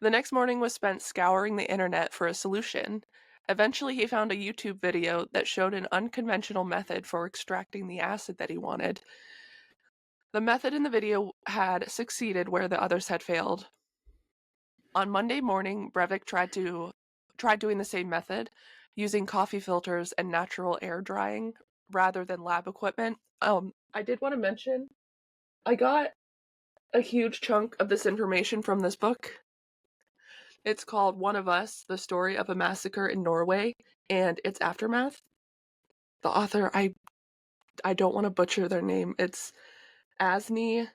The next morning was spent scouring the internet for a solution. Eventually, he found a YouTube video that showed an unconventional method for extracting the acid that he wanted. The method in the video had succeeded where the others had failed. On Monday morning, Brevik tried doing the same method, using coffee filters and natural air drying rather than lab equipment. I did want to mention, I got a huge chunk of this information from this book. It's called One of Us, The Story of a Massacre in Norway and Its Aftermath. The author, I don't want to butcher their name. It's Asni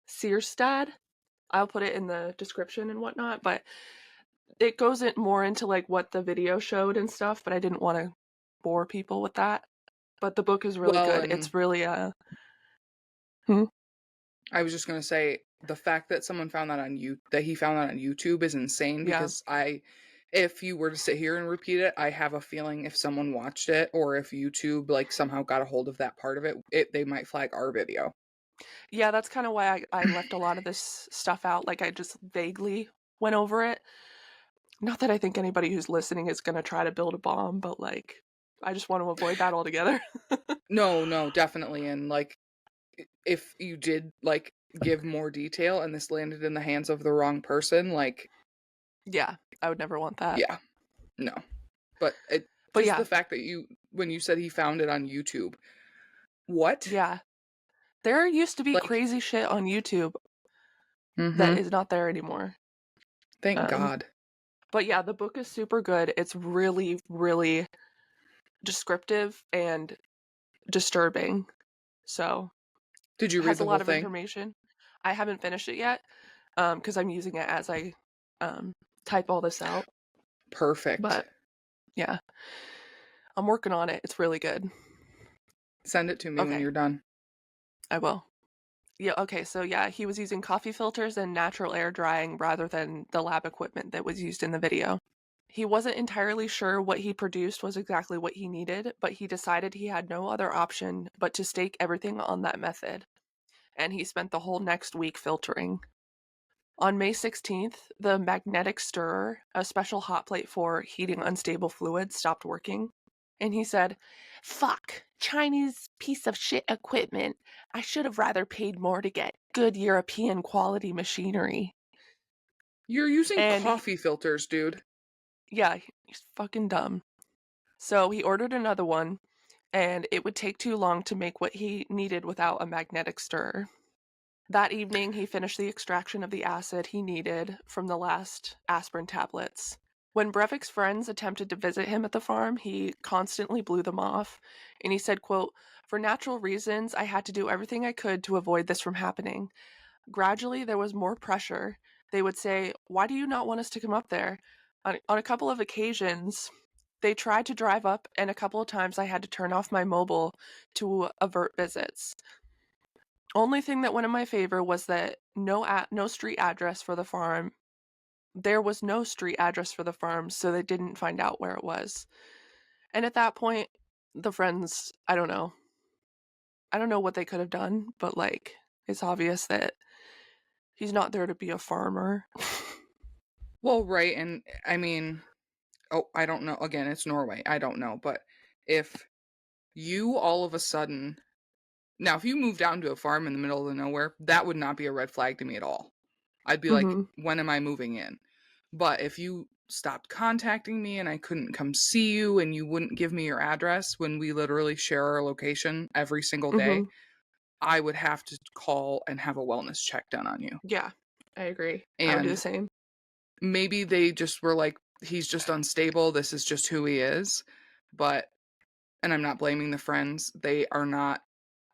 Searstad. I'll put it in the description and whatnot, but it goes more into like what the video showed and stuff, but I didn't want to bore people with that. But the book is really good. It's really I was just gonna say, the fact that someone found that on he found that on YouTube is insane, because if you were to sit here and repeat it, I have a feeling if someone watched it, or if YouTube like somehow got a hold of that part of it, they might flag our video. Yeah, that's kind of why I left a lot of this stuff out. Like, I just vaguely went over it. Not that I think anybody who's listening is going to try to build a bomb, but like, I just want to avoid that altogether. No, definitely. And like, if you did like give more detail and this landed in the hands of the wrong person, like, yeah, I would never want that. Yeah, no. But the fact that when you said he found it on YouTube, what? Yeah. There used to be crazy shit on YouTube that is not there anymore. Thank God. But yeah, the book is super good. It's really, really descriptive and disturbing. So Did you it read has a the whole lot of thing? information. I haven't finished it yet because I'm using it as I type all this out. Perfect. But yeah, I'm working on it. It's really good. Send it to me when Okay, you're done. I will. Yeah, okay, so yeah, he was using coffee filters and natural air drying rather than the lab equipment that was used in the video. He wasn't entirely sure what he produced was exactly what he needed, but he decided he had no other option but to stake everything on that method. And he spent the whole next week filtering. On May 16th, the magnetic stirrer, a special hot plate for heating unstable fluids, stopped working. And he said, "Fuck, Chinese piece of shit equipment. I should have rather paid more to get good European quality machinery." You're using And coffee filters, dude. yeah, he's fucking dumb. So he ordered another one, and it would take too long to make what he needed without a magnetic stirrer. That evening, he finished the extraction of the acid he needed from the last aspirin tablets. When Breivik's friends attempted to visit him at the farm, he constantly blew them off, and he said, quote, "For natural reasons, I had to do everything I could to avoid this from happening. Gradually, there was more pressure. They would say, 'Why do you not want us to come up there?' On a couple of occasions, they tried to drive up, and a couple of times I had to turn off my mobile to avert visits. Only thing that went in my favor was that no street address for the farm. There was no street address for the farm, so they didn't find out where it was." And at that point, the friends, I don't know. I don't know what they could have done, but like, it's obvious that he's not there to be a farmer. Well, right, and I mean, I don't know. Again, it's Norway. I don't know, but if you all of a sudden now, if you moved out into a farm in the middle of nowhere, that would not be a red flag to me at all. I'd be like, Mm-hmm. when am I moving in? But if you stopped contacting me and I couldn't come see you and you wouldn't give me your address when we literally share our location every single day, Mm-hmm. I would have to call and have a wellness check done on you. Yeah, I agree. I would do the And same. maybe they just were like, he's just unstable. This is just who he is. But, and I'm not blaming the friends. They are not,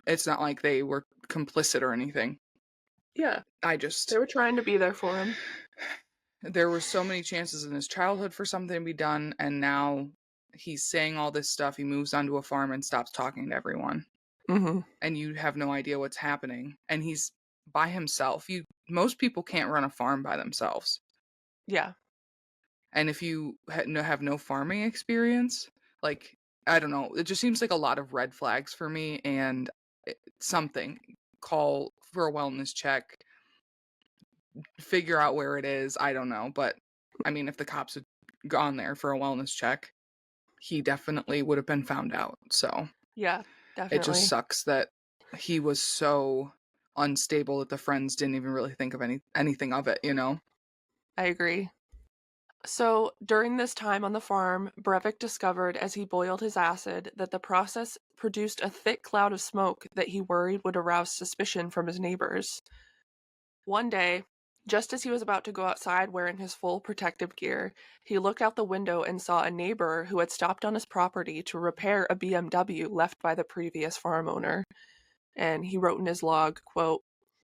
it's not like they were complicit or anything. Yeah, I they just, were trying to be there for him. there were so many chances in his childhood for something to be done. And now he's saying all this stuff. He moves onto a farm and stops talking to everyone. Mm-hmm. And you have no idea what's happening. And he's by himself. Most people can't run a farm by themselves. Yeah. And if you have no farming experience, like, I don't know, it just seems like a lot of red flags for me. And something, call for a wellness check, figure out where it is. I don't know. But I mean, if the cops had gone there for a wellness check, he definitely would have been found out. So Yeah, it just definitely. sucks that he was so unstable that the friends didn't even really think of anything of it, you know? I agree. So, during this time on the farm, Brevik discovered as he boiled his acid that the process produced a thick cloud of smoke that he worried would arouse suspicion from his neighbors. One day, just as he was about to go outside wearing his full protective gear, he looked out the window and saw a neighbor who had stopped on his property to repair a BMW left by the previous farm owner. And he wrote in his log, quote,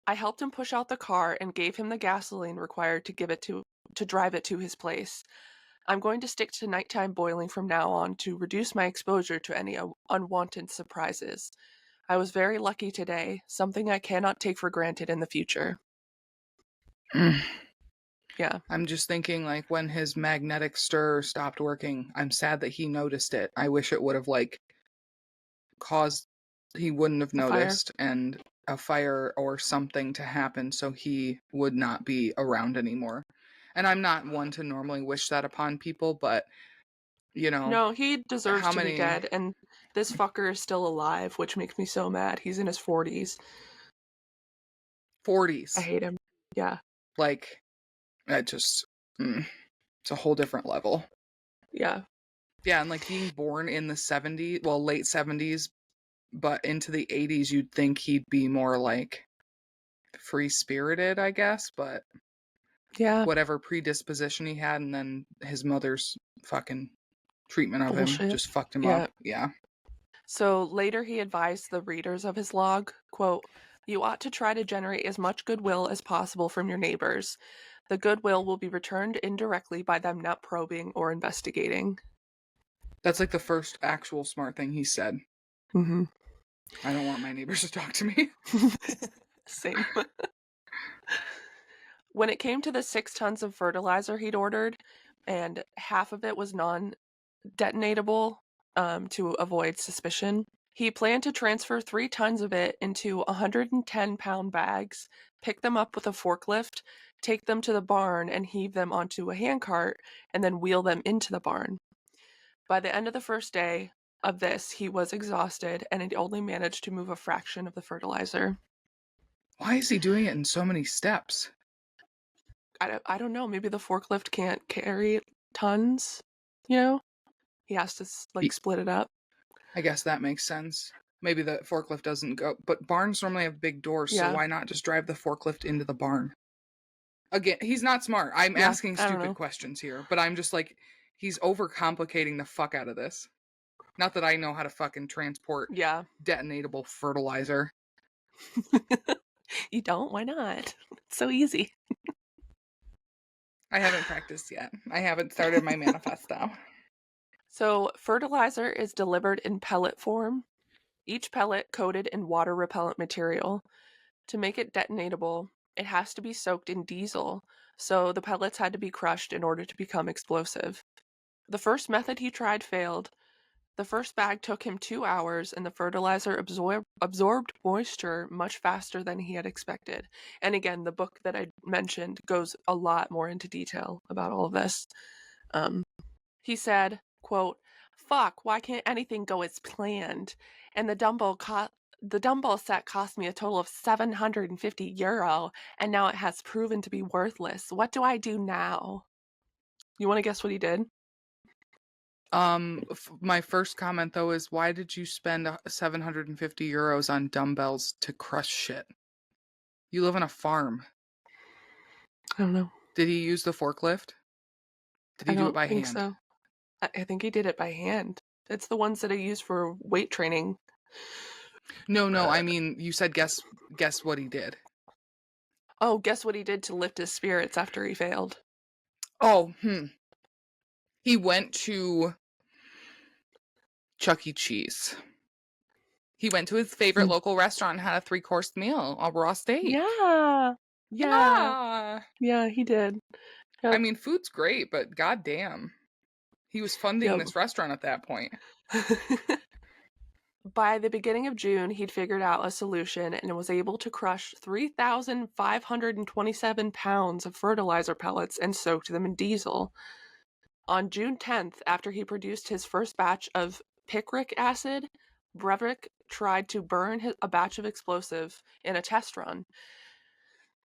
"I helped him push out the car and gave him the gasoline required to drive it to his place. I'm going to stick to nighttime boiling from now on to reduce my exposure to any unwanted surprises. I was very lucky today, something I cannot take for granted in the future." Yeah, I'm just thinking, like, when his magnetic stir stopped working, I'm sad that he noticed it. I wish it would have, like, caused, he wouldn't have a fire. noticed, and a fire or something to happen so he would not be around anymore. And I'm not one to normally wish that upon people, but, you know, No, he deserves how to be many dead, and this fucker is still alive, which makes me so mad. He's in his 40s. I 40s? hate him. Yeah, Like, that just, it's a whole different level. yeah, Yeah, and like being born in the 70s, well, late 70s, but into the 80s, you'd think he'd be more like free spirited, I guess, but yeah. whatever predisposition he had, and then his mother's fucking treatment of him Bullshit. just fucked him Yeah. up. Yeah. So later he advised the readers of his log, quote, "You ought to try to generate as much goodwill as possible from your neighbors. The goodwill will be returned indirectly by them not probing or investigating." That's like the first actual smart thing he said. Mm-hmm. I don't want my neighbors to talk to me. Same. When it came to the 6 tons of fertilizer he'd ordered, and half of it was non-detonatable to avoid suspicion, he planned to transfer 3 tons of it into 110-pound bags, pick them up with a forklift, take them to the barn and heave them onto a handcart, and then wheel them into the barn. By the end of the first day of this, he was exhausted and had only managed to move a fraction of the fertilizer. Why is he doing it in so many steps? I don't know. Maybe the forklift can't carry tons, you know? He has to split it up. I guess that makes sense. Maybe the forklift doesn't go, but barns normally have big doors, so Yeah. why not just drive the forklift into the barn? Again, he's not smart. I'm Yeah, asking I don't know. stupid questions here, but I'm just like, he's overcomplicating the fuck out of this. Not that I know how to fucking transport Yeah. detonatable fertilizer. You don't? Why not? It's so easy. I haven't practiced yet. I haven't started my manifesto. So, fertilizer is delivered in pellet form, each pellet coated in water repellent material. To make it detonatable, it has to be soaked in diesel, so the pellets had to be crushed in order to become explosive. The first method he tried failed. The first bag took him 2 hours, and the fertilizer absorbed moisture much faster than he had expected. And again, the book that I mentioned goes a lot more into detail about all of this. He said, quote, "Fuck, why can't anything go as planned? And the dumbbell set cost me a total of €750, and now it has proven to be worthless. What do I do now?" You want to guess what he did? My first comment though is, why did you spend €750 on dumbbells to crush shit? You live on a farm. I don't know. Did he use the forklift? Did he I do it don't by think hand? so. I think he did it by hand. It's the ones that I use for weight training. No, I mean, you said guess what he did. Oh, guess what he did to lift his spirits after he failed? Oh, he went to Chuck E. Cheese. He went to his favorite local restaurant and had a 3-course meal, a raw steak. Yeah. Yeah, he did. Yep. I mean, food's great, but goddamn, he was funding this restaurant at that point. By the beginning of June, he'd figured out a solution and was able to crush 3,527 pounds of fertilizer pellets and soaked them in diesel. On June 10th, after he produced his first batch of picric acid, Brevik tried to burn a batch of explosive in a test run.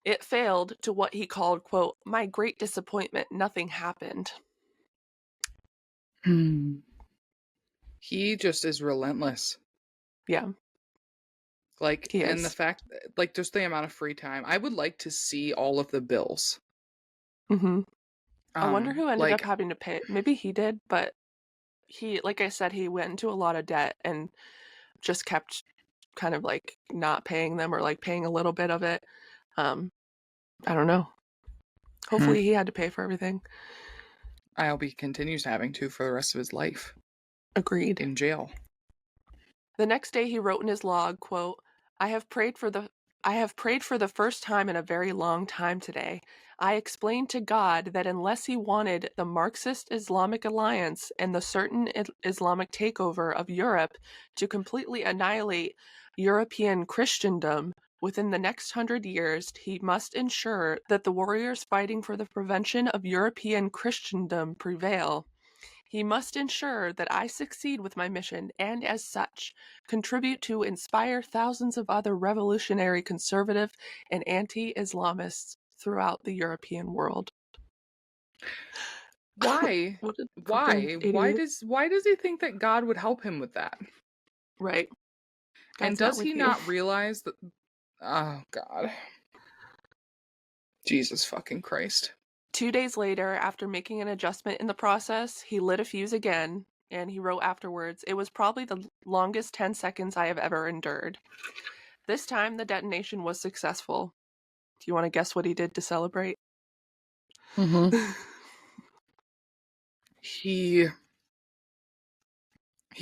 It failed, to what he called, quote, "my great disappointment, nothing happened." He just is relentless. Yeah. Like, He and the is. fact, like, just the amount of free time. I would like to see all of the bills. Mm-hmm. I wonder who ended up like, having to pay. Maybe he did, but he, like I said, he went into a lot of debt and just kept kind of like not paying them, or like paying a little bit of it. I don't know. Hopefully he had to pay for everything. I hope he continues having to for the rest of his life. Agreed. In jail. The next day he wrote in his log, quote, I have prayed for the first time in a very long time today. I explained to God that unless he wanted the Marxist Islamic alliance and the certain Islamic takeover of Europe to completely annihilate European Christendom within the next 100 years, he must ensure that the warriors fighting for the prevention of European Christendom prevail. He must ensure that I succeed with my mission and, as such, contribute to inspire thousands of other revolutionary, conservative, and anti-Islamists throughout the European world. Why? What a Why? fucking idiot. Why does he think that God would help him with that? Right. And God's not does with he you. not realize that? Oh God. Jesus fucking Christ. 2 days later, after making an adjustment in the process, he lit a fuse again, And he wrote afterwards, "It was probably the longest 10 seconds I have ever endured. This time, the detonation was successful." Do you want to guess what he did to celebrate? Mm-hmm. He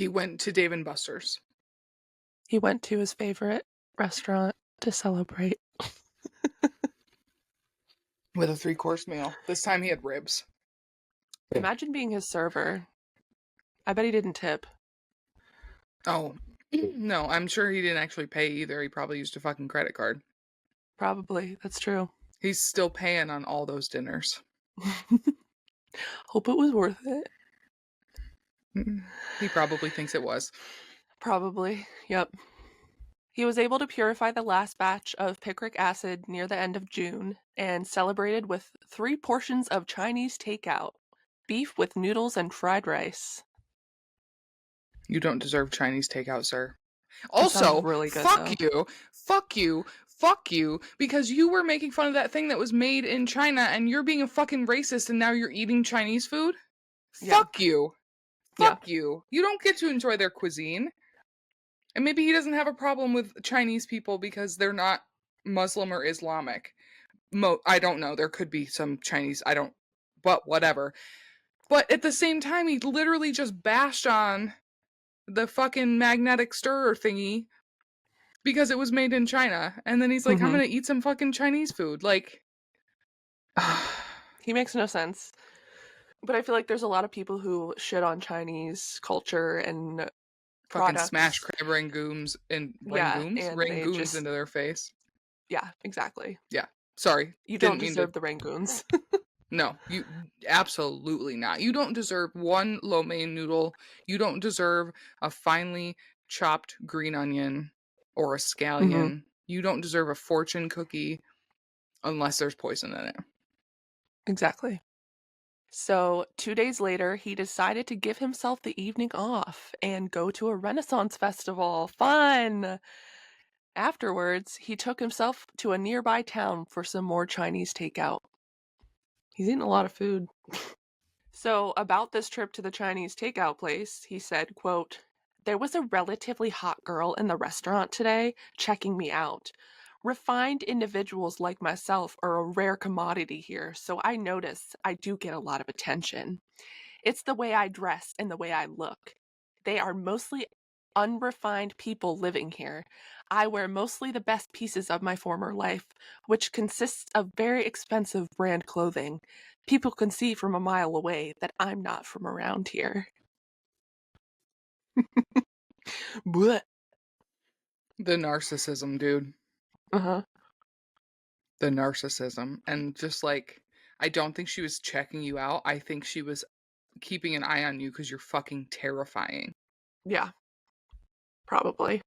went to Dave and Buster's. He went to his favorite restaurant to celebrate. With a 3-course meal. This time he had ribs. Imagine being his server. I bet he didn't tip. Oh, no, I'm sure he didn't actually pay either. He probably used a fucking credit card. Probably. That's true. He's still paying on all those dinners. Hope it was worth it. He probably thinks it was. Probably. Yep. He was able to purify the last batch of picric acid near the end of June and celebrated with 3 portions of Chinese takeout, beef with noodles and fried rice. You don't deserve Chinese takeout, sir. That sounds Also, really good, fuck though. you, fuck you, fuck you, because you were making fun of that thing that was made in China and you're being a fucking racist and now you're eating Chinese food? Yeah. Fuck you. Yeah. Fuck you. You don't get to enjoy their cuisine. And maybe he doesn't have a problem with Chinese people because they're not Muslim or Islamic. I don't know. There could be some Chinese, but whatever. But at the same time, he literally just bashed on the fucking magnetic stirrer thingy because it was made in China. And then he's like, I'm Mhm. gonna eat some fucking Chinese food. Like, He makes no sense. But I feel like there's a lot of people who shit on Chinese culture and fucking products. smash crab rangoons and Yeah, rangoons? and they Rangoons just- into their face. Yeah, exactly. Yeah. Sorry. You didn't don't mean deserve to. the rangoons. No, you absolutely not. You don't deserve one lo mein noodle. You don't deserve a finely chopped green onion or a scallion. You don't deserve a fortune cookie unless there's poison in it. Exactly. So 2 days later, he decided to give himself the evening off and go to a Renaissance festival. Fun! Afterwards, he took himself to a nearby town for some more Chinese takeout. He's eating a lot of food. So about this trip to the Chinese takeout place, he said, quote, "There was a relatively hot girl in the restaurant today checking me out. Refined individuals like myself are a rare commodity here, so I notice I do get a lot of attention. It's the way I dress and the way I look. They are mostly unrefined people living here. I wear mostly the best pieces of my former life, which consists of very expensive brand clothing. People can see from a mile away that I'm not from around here." Blech. The narcissism, dude. Uh-huh. The narcissism. And just like, I don't think she was checking you out. I think she was keeping an eye on you because you're fucking terrifying. Yeah. Probably.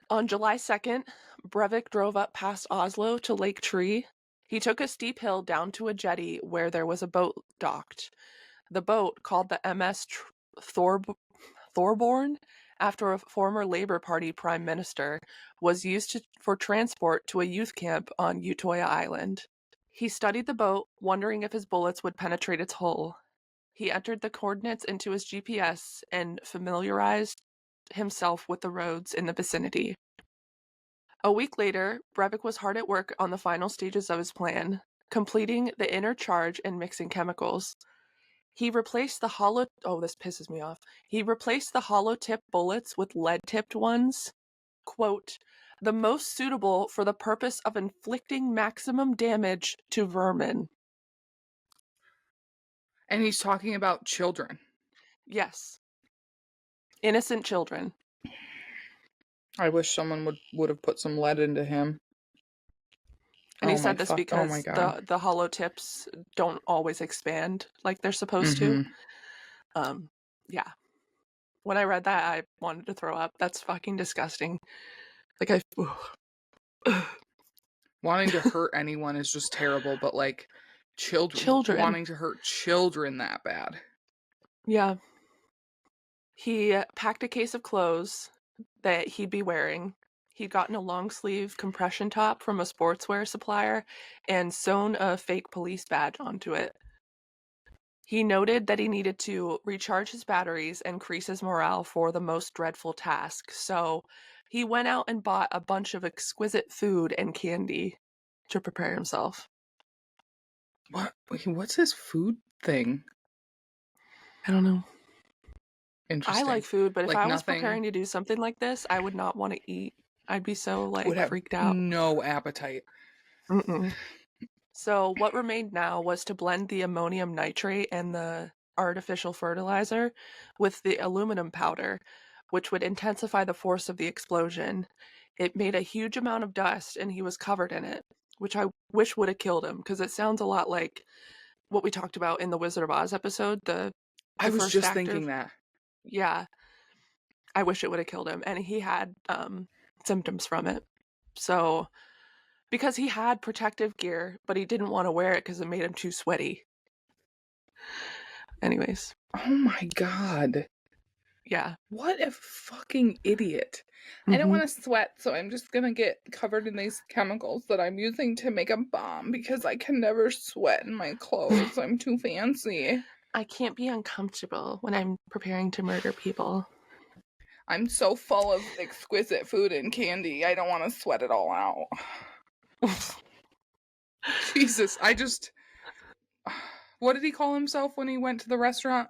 On July 2nd, Brevik drove up past Oslo to Lake Tree. He took a steep hill down to a jetty where there was a boat docked. The boat, called the MS Thorborn, after a former Labour Party prime minister, was used for transport to a youth camp on Utoya Island. He studied the boat, wondering if his bullets would penetrate its hull. He entered the coordinates into his GPS and familiarized himself with the roads in the vicinity. A week later, Brevik was hard at work on the final stages of his plan, completing the inner charge and mixing chemicals. He replaced the hollow... Oh, this pisses me off. He replaced the hollow-tip bullets with lead-tipped ones. Quote, "the most suitable for the purpose of inflicting maximum damage to vermin." And he's talking about children. Yes. Innocent children. I wish someone would have put some lead into him. And he said this because my God. the hollow tips don't always expand like they're supposed to. Yeah. When I read that, I wanted to throw up. That's fucking disgusting. Like, Wanting to hurt anyone is just terrible, but like Children. wanting to hurt children that bad. Yeah. He packed a case of clothes that he'd be wearing. He'd gotten a long sleeve compression top from a sportswear supplier and sewn a fake police badge onto it. He noted that he needed to recharge his batteries and increase his morale for the most dreadful task. So he went out and bought a bunch of exquisite food and candy to prepare himself. What? What's his food thing? I don't know. Interesting. I like food, but if I was nothing, preparing to do something like this, I would not want to eat. I'd be so would have freaked out. no appetite. Mm-mm. So what remained now was to blend the ammonium nitrate and the artificial fertilizer with the aluminum powder, which would intensify the force of the explosion. It made a huge amount of dust, and he was covered in it, which I wish would have killed him, because it sounds a lot like what we talked about in the Wizard of Oz episode. I was first just actor, thinking that. Yeah, I wish it would have killed him, and he had symptoms from it. So, because he had protective gear, but he didn't want to wear it because it made him too sweaty. Anyways. Oh my god. Yeah. What a fucking idiot. I don't want to sweat, so I'm just gonna get covered in these chemicals that I'm using to make a bomb because I can never sweat in my clothes. I'm too fancy. I can't be uncomfortable when I'm preparing to murder people. I'm so full of exquisite food and candy, I don't want to sweat it all out. Jesus, what did he call himself when he went to the restaurant?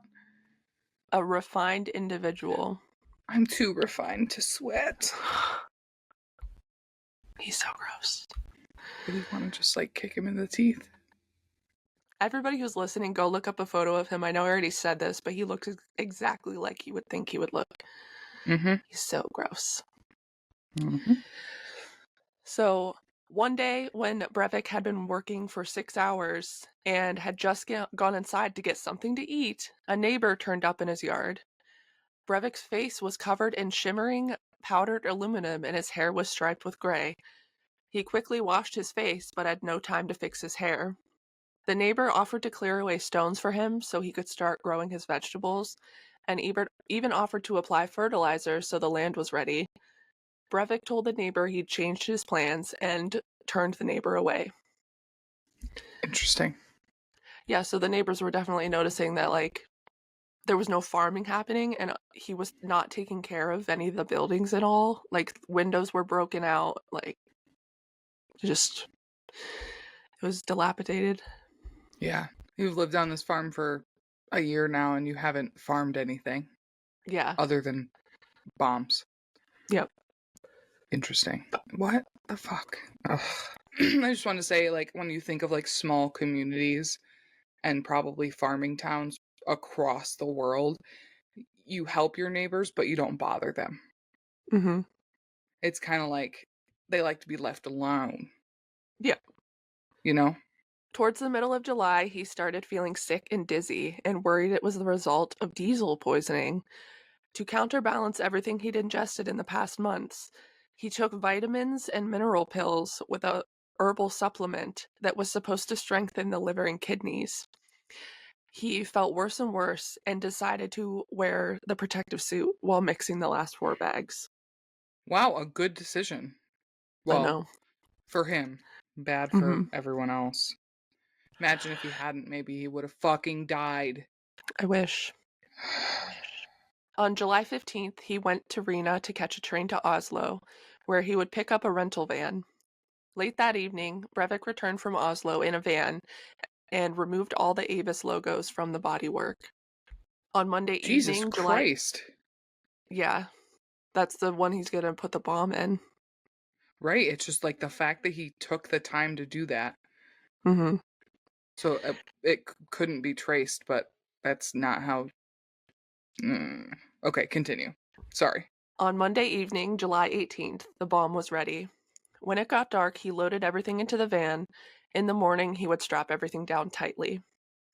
A refined individual. I'm too refined to sweat. He's so gross. Would you want to just kick him in the teeth? Everybody who's listening, go look up a photo of him. I know I already said this, but he looks exactly like you would think he would look. Mm-hmm. He's so gross. Mm-hmm. So one day when Brevik had been working for 6 hours and had just gone inside to get something to eat, a neighbor turned up in his yard. Breivik's face was covered in shimmering powdered aluminum and his hair was striped with gray. He quickly washed his face but had no time to fix his hair. The neighbor offered to clear away stones for him so he could start growing his vegetables, and even offered to apply fertilizer so the land was ready. Breivik told the neighbor he'd changed his plans and turned the neighbor away. Interesting. Yeah, so the neighbors were definitely noticing that there was no farming happening, and he was not taking care of any of the buildings at all. Windows were broken out, it was dilapidated. Yeah. You've lived on this farm for a year now and you haven't farmed anything. Yeah. Other than bombs. Yep. Interesting. What the fuck? Ugh. I just want to say, when you think of small communities and probably farming towns across the world, you help your neighbors, but you don't bother them. Mm-hmm. It's kind of like they like to be left alone. Yeah. You know? Towards the middle of July, he started feeling sick and dizzy and worried it was the result of diesel poisoning. To counterbalance everything he'd ingested in the past months, he took vitamins and mineral pills with a herbal supplement that was supposed to strengthen the liver and kidneys. He felt worse and worse and decided to wear the protective suit while mixing the last 4 bags. Wow, a good decision. Well, I know. For him. Bad for everyone else. Imagine if he hadn't, maybe he would have fucking died. I wish. On July 15th, he went to Rena to catch a train to Oslo, where he would pick up a rental van. Late that evening, Breivik returned from Oslo in a van and removed all the Avis logos from the bodywork. On Monday Jesus evening, Christ. Yeah, that's the one he's going to put the bomb in. Right, it's just the fact that he took the time to do that. Mm-hmm. So it couldn't be traced, but that's not how... Okay, continue. Sorry. On Monday evening, July 18th, the bomb was ready. When it got dark, he loaded everything into the van. In the morning, he would strap everything down tightly.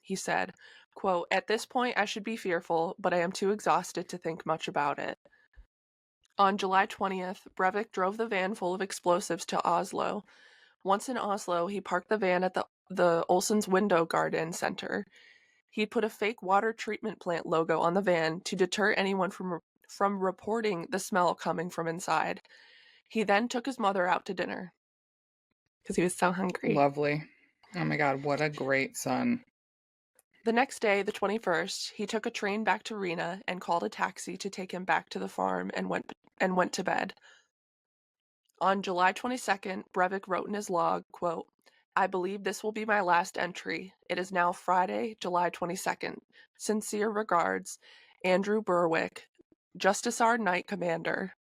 He said, quote, "At this point, I should be fearful, but I am too exhausted to think much about it." On July 20th, Breivik drove the van full of explosives to Oslo. Once in Oslo, he parked the van at the Olsen's Window Garden Center. He put a fake water treatment plant logo on the van to deter anyone from reporting the smell coming from inside. He then took his mother out to dinner because he was so hungry. Lovely. Oh my god, what a great son. The next day, the 21st, he took a train back to Rena and called a taxi to take him back to the farm and went to bed. On July 22nd, Brevik wrote in his log, quote, "I believe this will be my last entry. It is now Friday, July 22nd. Sincere regards, Andrew Berwick, Justice Our Knight Commander."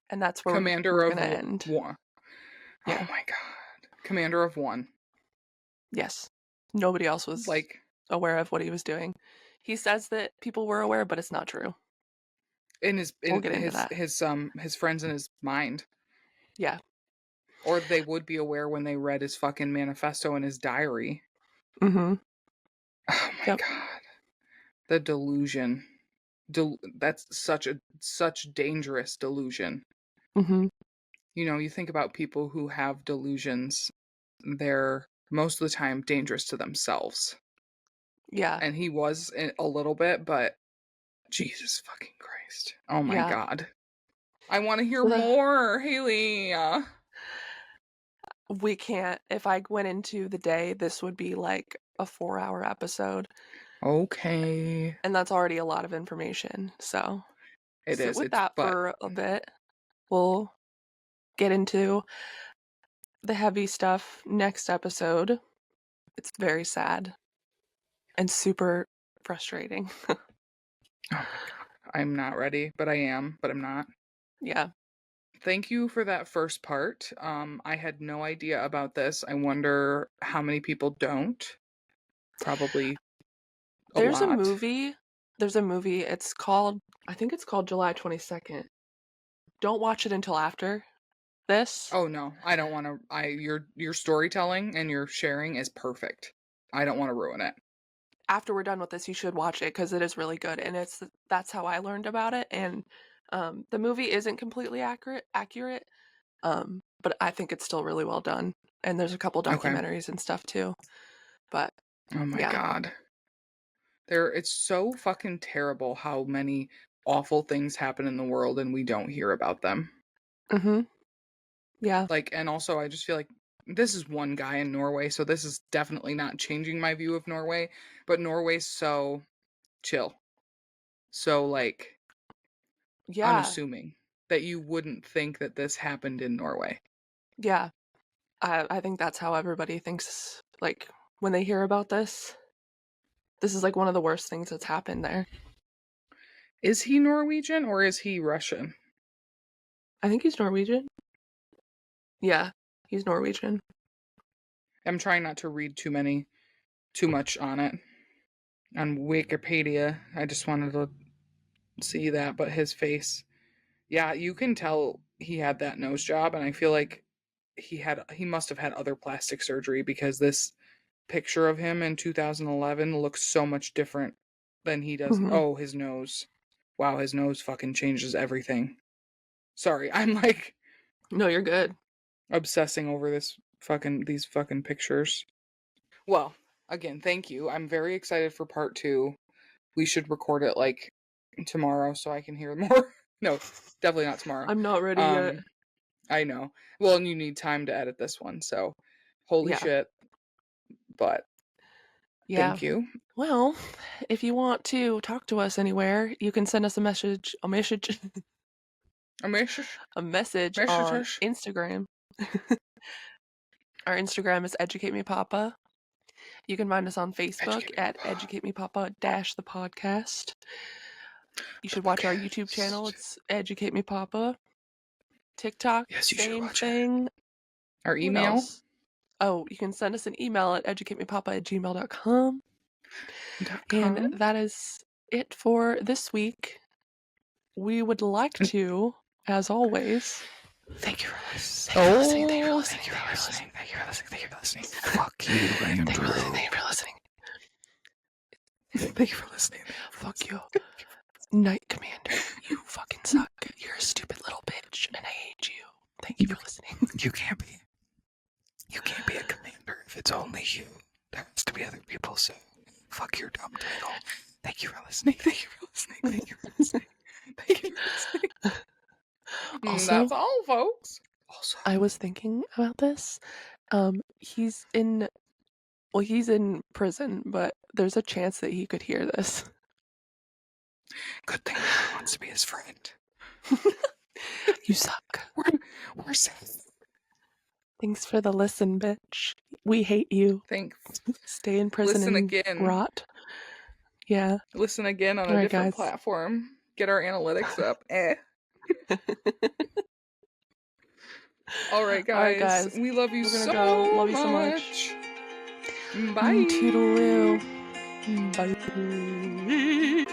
And that's where Commander we're of going to end. one. Yeah. Oh my god. Commander of one. Yes. Nobody else was Like, aware of what he was doing. He says that people were aware, but it's not true. in his We'll get into that. his friends in his mind. Yeah. Or they would be aware when they read his fucking manifesto in his diary. Mm-hmm. Oh my Yep. god. The delusion. That's such dangerous delusion. Mm-hmm. You know, you think about people who have delusions, they're most of the time dangerous to themselves. Yeah. And he was a little bit, but Jesus fucking Christ. Oh my Yeah. god. I want to hear more, Haley. We can't. If I went into the day, this would be like a 4-hour episode. Okay. And that's already a lot of information. So It sit is. with It's that but for a bit. We'll get into the heavy stuff next episode. It's very sad and super frustrating. oh my god. I'm not ready, but I am, but I'm not. Yeah. Thank you for that first part. I had no idea about this. I wonder how many people don't. Probably a There's a lot. movie. It's called, I think it's called July 22nd. Don't watch it until after this. Oh no, I don't want to. Your storytelling and your sharing is perfect. I don't want to ruin it. After we're done with this, you should watch it because it is really good, and that's how I learned about it. And the movie isn't completely accurate, but I think it's still really well done. And there's a couple Okay. documentaries and stuff too. But Oh my yeah. god. It's so fucking terrible how many awful things happen in the world and we don't hear about them. Mm-hmm. Yeah. Like, and also I just feel like this is one guy in Norway, so this is definitely not changing my view of Norway, but Norway's so chill. So like Yeah. unassuming that you wouldn't think that this happened in Norway. Yeah. I think that's how everybody thinks, like, when they hear about this. This is like one of the worst things that's happened there. Is he Norwegian or is he Russian? I think he's Norwegian. Yeah, he's Norwegian. I'm trying not to read too much on it. On Wikipedia. I just wanted to see that, but his face. Yeah, you can tell he had that nose job, and I feel like he must have had other plastic surgery because this picture of him in 2011 looks so much different than he does. Mm-hmm. Oh, his nose. Wow, his nose fucking changes everything. Sorry, I'm like No, you're good. obsessing over these fucking pictures. Well, again, thank you. I'm very excited for part 2. We should record it like tomorrow so I can hear more. No, definitely not tomorrow. I'm not ready yet. I know. Well, and you need time to edit this one, so holy shit. But thank you. Well, if you want to talk to us anywhere, you can send us a message A message. on Instagram. Our Instagram is Educate Me Papa. You can find us on Facebook at Educate Me Papa the podcast. You should watch our YouTube channel. It's Educate Me Papa. TikTok, yes, you should same watch thing. Our email. Oh, you can send us an email at educatemepapa@gmail.com. And that is it for this week. We would like to, as always, thank you for listening. Thank you for listening. Thank you for listening. Thank you for listening. Thank you for listening. Fuck you, Andrew. Thank you for listening. Thank you for listening. Fuck you. Knight Commander, you fucking suck. You're a stupid little bitch, and I hate you. Thank you for listening. You can't be a commander if it's only you. There has to be other people, so fuck your dumb title. Thank you for listening. Thank you for listening. Thank you for listening. Thank you for listening. Also, that's all, folks. Also, I was thinking about this. He's in Well, he's in prison, but there's a chance that he could hear this. Good thing he wants to be his friend. You suck. We're safe. Thanks for the listen, bitch. We hate you. Thanks. Stay in prison Listen and again. rot. Yeah. Listen again on All a right, different guys. platform. Get our analytics up. All right, guys. All right, guys. We love you We're gonna so go. Love you much. so much. Bye. Toodaloo. Bye.